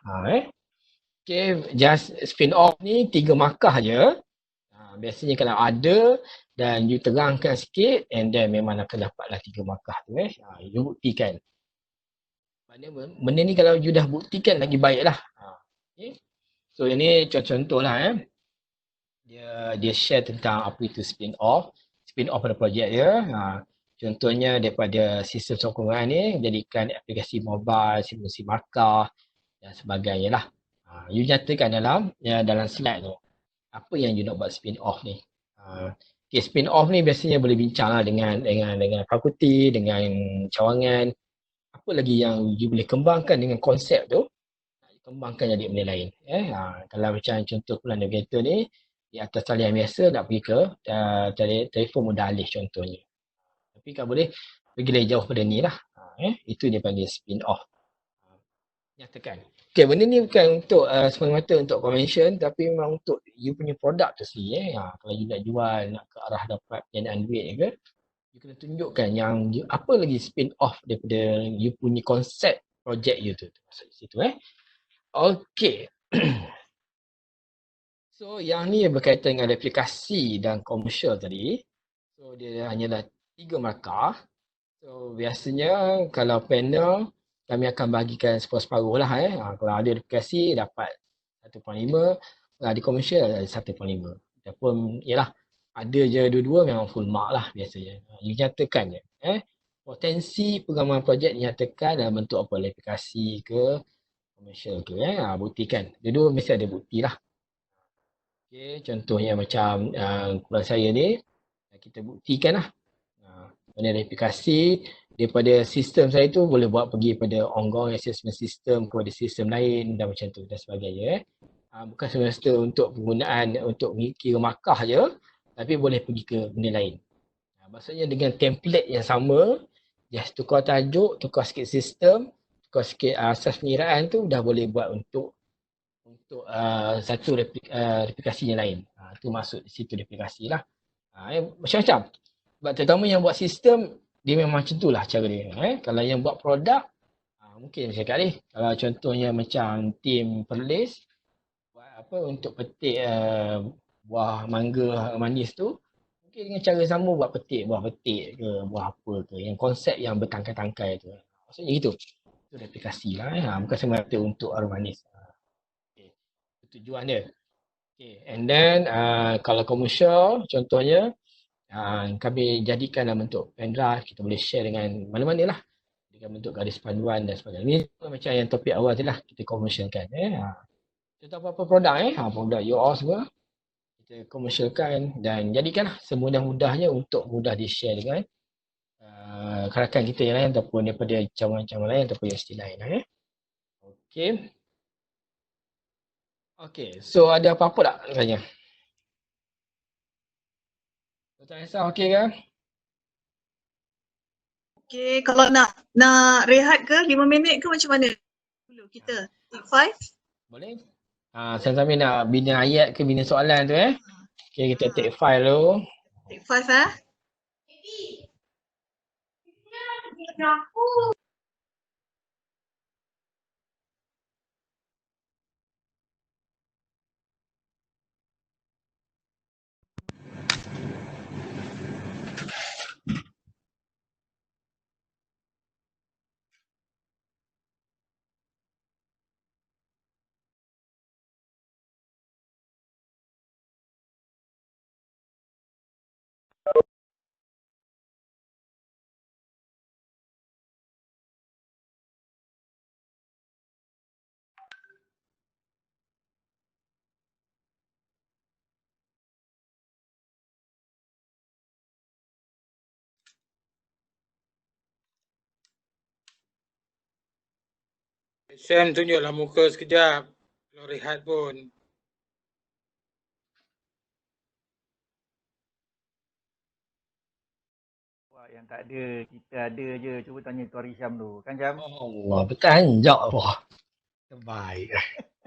Okay, just spin off ni 3 markah je. Biasanya kalau ada dan you terangkan sikit and then memang akan dapatlah 3 markah tu. You buktikan. Maknanya benda ni kalau you dah buktikan lagi baik lah. Okay. So ini contoh lah. Dia share tentang apa itu spin off pada projek dia. Contohnya daripada sistem sokongan ni jadikan aplikasi mobile, simulasi markah dan sebagainya lah. You nyatakan dalam slide tu apa yang you nak buat spin off ni. Okay, spin off ni biasanya boleh bincang lah dengan fakulti, dengan cawangan. Apa lagi yang you boleh kembangkan dengan konsep tu, kembangkan jadi benda lain. Kalau macam contoh Pulau Navigator ni, di atas talian biasa nak pergi ke telefon mudah alih contohnya. Tapi kan boleh pergi lebih jauh pada ni lah. Itu dia panggil spin off. Nyatakan. Okay, benda ni bukan untuk semata-mata untuk convention tapi memang untuk you punya produk tu sendiri. Kalau you nak jual, nak ke arah dapat pendanaan duit ke, you kena tunjukkan yang you, apa lagi spin off daripada you punya konsep projek you tu. Maksud situ Okay. So yang ni berkaitan dengan aplikasi dan komersial tadi. So dia hanyalah 3 markah. So biasanya kalau panel kami akan bagikan separuh-separuh lah. Kalau ada aplikasi dapat 1.5, kalau ada komersial ada 1.5. Ataupun yalah ada je dua-dua memang full mark lah biasanya. Dinyatakan je. Potensi pengembangan projek dinyatakan dalam bentuk apa, aplikasi ke komersial ke. Buktikan. Dua-dua mesti ada bukti lah. Okay, contohnya macam kumpulan saya ni, kita buktikan lah. Benda aplikasi daripada sistem saya tu boleh buat pergi pada ongoing assessment system kepada sistem lain dan macam tu dan sebagainya. Bukan semesta untuk penggunaan untuk kira markah je, tapi boleh pergi ke benda lain. Maksudnya dengan template yang sama, just tukar tajuk, tukar sikit sistem, tukar sikit asas pengiraan tu dah boleh buat untuk satu replikasi yang lain. Itu maksud situ replikasi lah. Macam-macam. Sebab terutama yang buat sistem, dia memang macam tu lah cara dia. Kalau yang buat produk, mungkin saya cakap ni. Kalau contohnya macam tim Perlis, buat apa untuk petik buah mangga manis tu, mungkin dengan cara sama buat petik buah petik ke, buah apa ke. Yang konsep yang bertangkai-tangkai tu. Maksudnya gitu. Itu replikasi lah. Bukan semata untuk aroma manis. Tujuan dia. Okay. And then kalau komersial contohnya kami jadikan dalam bentuk pendrive, kita boleh share dengan mana-mana lah dengan bentuk garis panduan dan sebagainya. Ini macam yang topik awal tu lah, kita komersialkan. Contoh apa-apa produk produk you all semua kita komersialkan dan jadikanlah semudah-mudahnya untuk mudah di-share dengan rakan kita yang lain ataupun daripada cawangan-cawangan lain ataupun universiti lain. Okay. Okay, so ada apa-apa tak tanya? Dr. Aisyah okey ke? Okey, kalau nak rehat ke 5 minit ke macam mana? Dulu kita take 5. Boleh? Sambil nak bina ayat ke bina soalan tu Okay, kita take 5 dulu. Take 5 Sam tunjuklah muka sekejap. Kalau rehat pun. yang tak ada, kita ada je. Cuba tanya Tuan Hisham tu. Kan Jam? Allah, bertanjak Allah. Terbaik.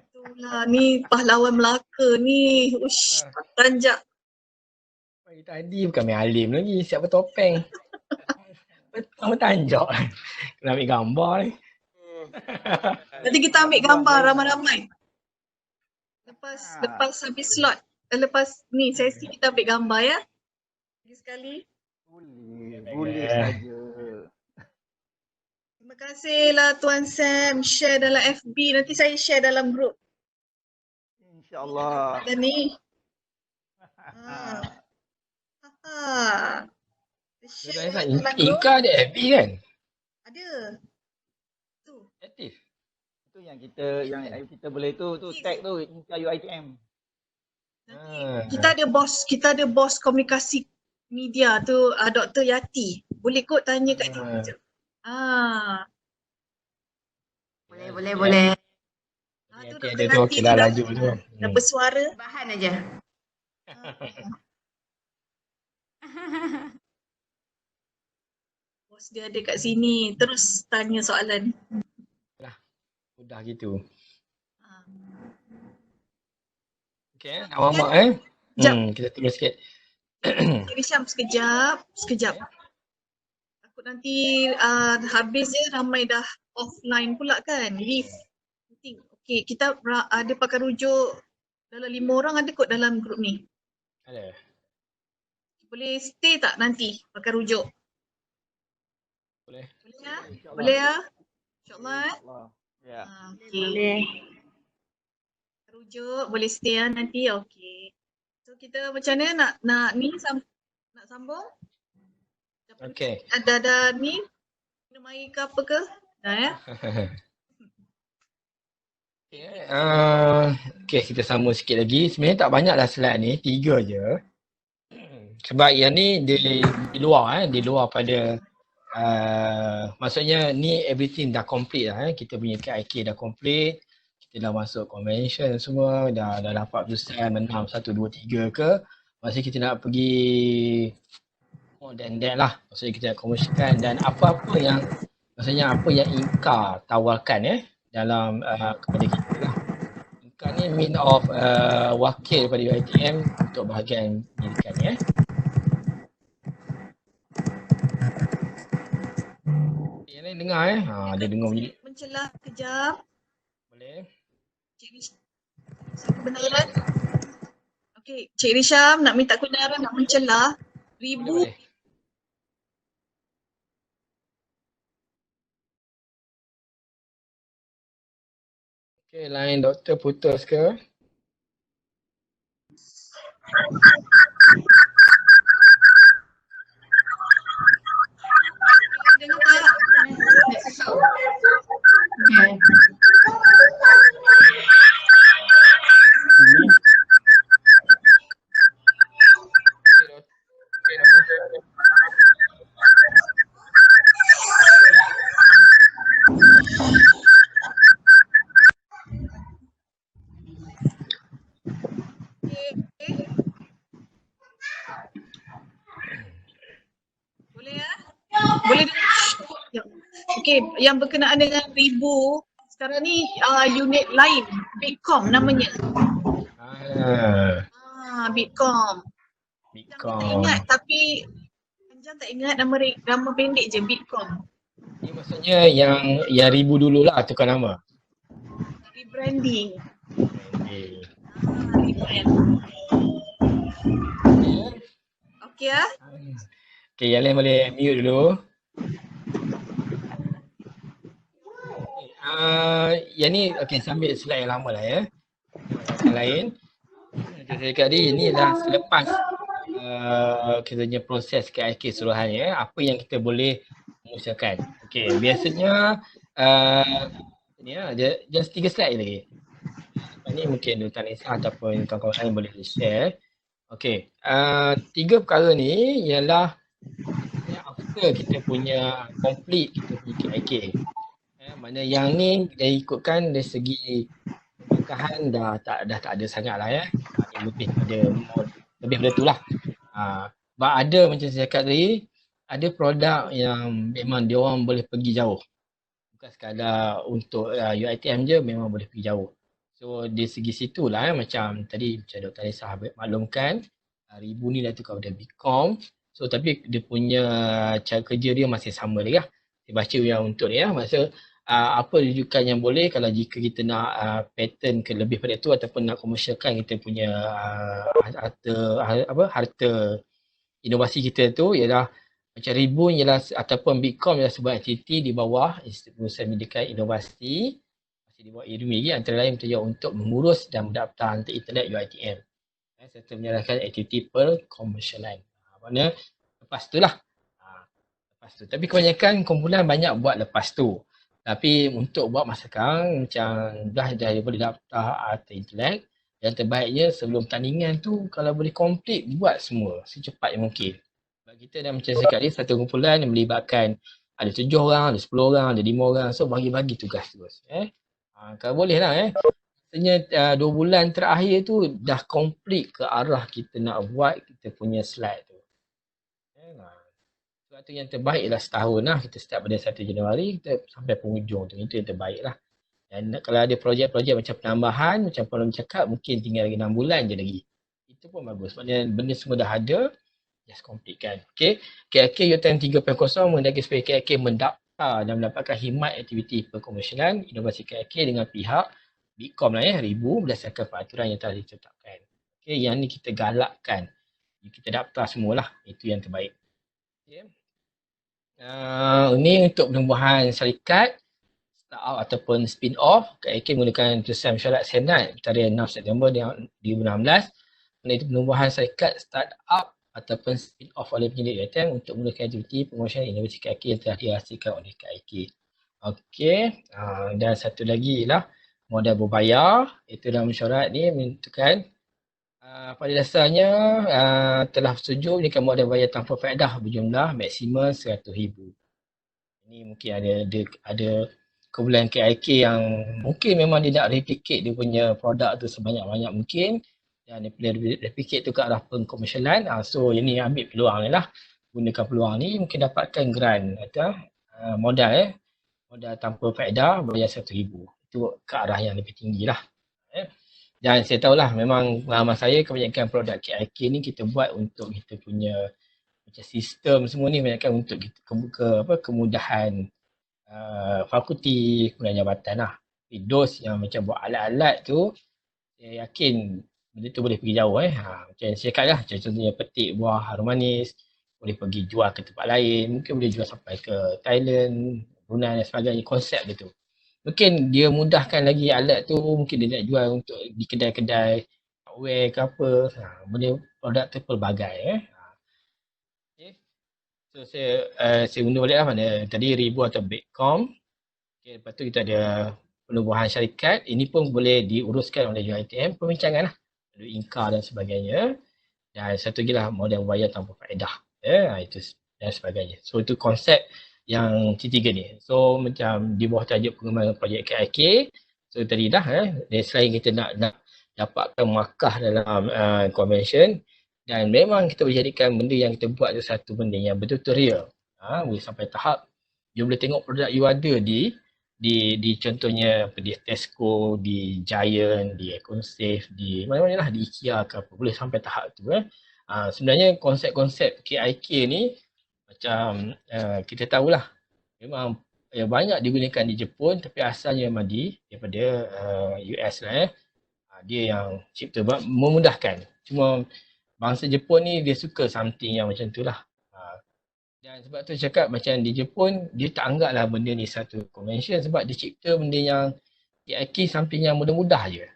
Itulah ni pahlawan Melaka ni. Ush, tanjak. Pagi tadi bukan main alim lagi, siap bertopeng. Betul bertanjak. Kena ambil gambar ni. Nanti kita ambil gambar ramai-ramai. Lepas habis slot. Lepas ni sesi kita ambil gambar ya. Lagi sekali. Boleh saja. Terima kasihlah Tuan Sam share dalam FB. Nanti saya share dalam grup. InsyaAllah. Ada ni. Share dalam grup. Inka ada FB kan? Ada. Tu. Aktif. Itu yang kita boleh tu tag tu Inka UiTM. Kita ada bos komunikasi media tu Dr. Yati. Boleh kot tanya kat dia je. Boleh. Tu Ada Dr. tu Yati okey dah dah laju tu. dah bersuara. Bahan aja. Bos dia ada kat sini. Terus tanya soalan. Mudah gitu. Okey, nak warm-up kita terus sikit. Jadi Syam sekejap. Takut nanti habis je ramai dah offline pula kan. Leave. Okey, kita ada pakai rujuk dalam 5 orang ada kot dalam grup ni. Ada. Boleh stay tak nanti pakai rujuk? Boleh. Boleh ya? InsyaAllah Ya. Boleh. Rujuk boleh stay ya nanti. Okey. So kita macam mana nak nak sambung? Okey. Ada ni minum air ke apa ke? Dah ya? Okey, kita sambung sikit lagi. Sebenarnya tak banyaklah slide ni, 3 je. Sebab yang ni di luar pada maksudnya ni everything dah complete lah. Kita punya KIK dah complete. Kita dah masuk convention semua, dah dapat perusahaan menang 1, 2, 3 ke. Maksudnya kita nak pergi more than that lah. Maksudnya kita nak komersialkan dan apa yang Inka tawarkan dalam kepada kita lah. Inka ni mean of wakil pada UiTM untuk bahagian pendidikan Yang lain dengar dia dengar bunyi. Mencelah kejap. Boleh. Cik Risham. Kebenaran. Okey, Cik Risham nak minta kebenaran nak mencelah ribu. Boleh. Okey, line doktor putus ke? Dengar tak? Okay. Boleh ya? Boleh dengar? Okey, yang berkenaan dengan ribu sekarang ni unit lain, Bitkom namanya. Bitkom. Jangan tak ingat tapi Anjang tak ingat nama pendek je Bitkom. Ni maksudnya yang ribu dululah tukar nama. Rebranding. Rebrand. Okey ya? Okey, yang lain boleh mute dulu. Yang ni okey, sambil slide yang lama lah ya. Yang lain. Macam saya cakap tadi, ini dah selepas kita punya proses KIK seluruhannya, apa yang kita boleh mengusahakan. Okey, biasanya ni just 3 slide lagi. Ini mungkin Tuan Nisa ataupun kawan-kawan lain boleh share. Okey, 3 perkara ni ialah after kita punya complete kita punya KIK. Mana yang ni dia ikutkan dari segi pemerintahan dah tak ada sangat lah ya. Lebih pada tu lah. Sebab ada macam saya cakap tadi, ada produk yang memang dia orang boleh pergi jauh. Bukan sekadar untuk UiTM je, memang boleh pergi jauh. So di segi situlah macam tadi macam Dr. Alisa maklumkan, Ribu ni dah tukar pada Bitkom. So tapi dia punya cara kerja dia masih sama lagi lah. Saya baca yang untuk ni lah. Maksud apa rujukan yang boleh kalau jika kita nak pattern ke lebih pada itu ataupun nak komersialkan kita punya harta inovasi kita tu ialah macam Ribun ialah ataupun Bitkom ialah sebuah aktiviti di bawah Institusi Pendidikan Inovasi masih di bawah IRMI lagi antara lain bertanggungjawab untuk mengurus dan mendaftar hantar internet UiTM serta menjalankan aktiviti perkomersialan. Maknanya lepas tu lah. Lepas tu. Tapi kebanyakan kumpulan banyak buat lepas tu. Tapi untuk buat masa sekarang macam dah boleh daftar hantar internet. Yang terbaiknya sebelum tandingan tu kalau boleh komplit buat semua secepat yang mungkin. Sebab kita dah macam cakap ni satu kumpulan yang melibatkan ada 7 orang, ada 10 orang, ada 5 orang. So bagi-bagi tugas terus. Kalau boleh lah Maksudnya 2 bulan terakhir tu dah komplit ke arah kita nak buat kita punya slide tu. Sebab tu yang terbaik ialah setahun lah. Kita start pada 1 Januari kita sampai penghujung tu. Itu yang terbaik lah. Dan kalau ada projek-projek macam penambahan, macam Puan cakap, mungkin tinggal lagi 6 bulan je lagi. Itu pun bagus. Maksudnya benda semua dah ada, just complete kan. Okay. KIK UTM 3.0 menghendaki supaya KIK mendaftar dan mendapatkan khidmat aktiviti perkomersialan inovasi KIK dengan pihak Bitkom lah Ribu berdasarkan peraturan yang telah ditetapkan. Okay. Yang ni kita galakkan. Kita daftar semualah. Itu yang terbaik. Okay. Ini untuk penumbuhan syarikat. Start-up ataupun spin-off, KIK menggunakan keputusan mesyuarat Senat tarikh 6 September 2016 mengenai penumbuhan syarikat start-up ataupun spin-off oleh penyidik UiTM untuk menggunakan aktiviti pengurusan inovasi KIK yang telah dihasilkan oleh KIK. Okey, dan satu lagi ialah modal berbayar, itu dalam mesyuarat ni menentukan pada dasarnya telah setuju dengan modal bayar tanpa faedah berjumlah maksimum RM100,000. Ini mungkin ada kumpulan KIK yang mungkin memang dia nak replicate dia punya produk tu sebanyak-banyak mungkin dan dia boleh replicate tu ke arah pengkomersialan. So ini ambil peluang ni lah. Gunakan peluang ni mungkin dapatkan grant atau modal tanpa faedah bayar RM100,000. Itu ke arah yang lebih tinggi lah. Dan saya tahulah memang pengalaman saya kebanyakan produk KIK ni kita buat untuk kita punya macam sistem semua ni kebanyakan untuk kita kemudahan fakulti, kemudian jabatan lah. Tapi dos yang macam buat alat-alat tu, saya yakin benda tu boleh pergi jauh. Macam saya cakap lah, contohnya petik buah harum manis, boleh pergi jual ke tempat lain, mungkin boleh jual sampai ke Thailand, Brunei dan sebagainya, konsep dia tu. Mungkin dia mudahkan lagi alat tu, mungkin dia nak jual untuk di kedai-kedai, hardware ke apa, benda produk tu pelbagai. So saya undur balik lah mana tadi Ribu atau Bitkom. Okay, lepas tu kita ada penubuhan syarikat. Ini pun boleh diuruskan oleh UiTM. Perbincangan lah. Ada Inka dan sebagainya. Dan satu lagi lah modal bayar tanpa faedah. Itu dan sebagainya. So itu konsep yang ketiga ni. So macam di bawah tajuk pengembangan projek KIK. So tadi dah selain kita nak dapatkan markah dalam convention. Dan memang kita boleh jadikan benda yang kita buat tu satu benda yang betul-betul real. Boleh sampai tahap you boleh tengok produk you ada di contohnya di Tesco, di Giant, di EconSafe, di mana-mana lah, di IKEA ke apa. Boleh sampai tahap tu. Sebenarnya konsep-konsep KIK ni macam kita tahulah memang banyak digunakan di Jepun tapi asalnya memang daripada US lah. Dia yang cipta memudahkan. Cuma bangsa Jepun ni dia suka something yang macam tu lah. Dan sebab tu cakap macam di Jepun dia tak anggap lah benda ni satu convention sebab dia cipta benda yang KIK something yang mudah-mudah je.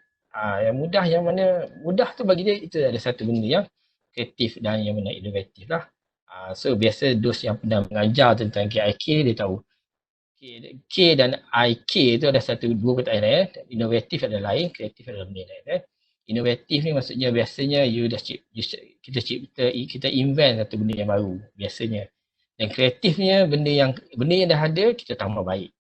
Yang mudah yang mana mudah tu bagi dia itu ada satu benda yang kreatif dan yang mana inovatif lah. So biasa dos yang pernah mengajar tentang KIK dia tahu. K dan IK tu ada dua perkataan lain. Inovatif adalah lain, kreatif adalah benda lain. Inovatif ni maksudnya biasanya kita invent satu benda yang baru biasanya. Dan kreatifnya benda yang dah ada kita tambah baik.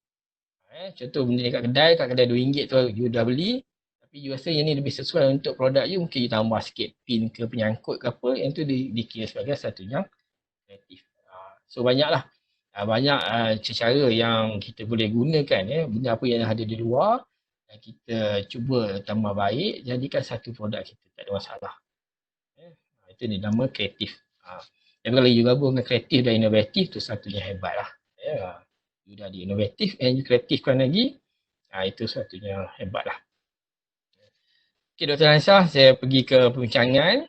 Contoh benda kat kedai RM2 tu you dah beli tapi you rasa yang ni lebih sesuai untuk produk you, mungkin you tambah sikit pin ke penyangkut ke apa, yang tu dikira sebagai satu yang kreatif. So banyaklah. Banyak cara yang kita boleh gunakan benda apa yang ada di luar dan kita cuba tambah baik, jadikan satu produk kita, tak ada masalah. Itu dinama kreatif. Dan kalau you gabung dengan kreatif dan inovatif, tu satunya hebat lah. You dah ada inovatif and you kreatifkan lagi, itu satunya hebat lah. Okay, Dr. Ansah, saya pergi ke perbincangan.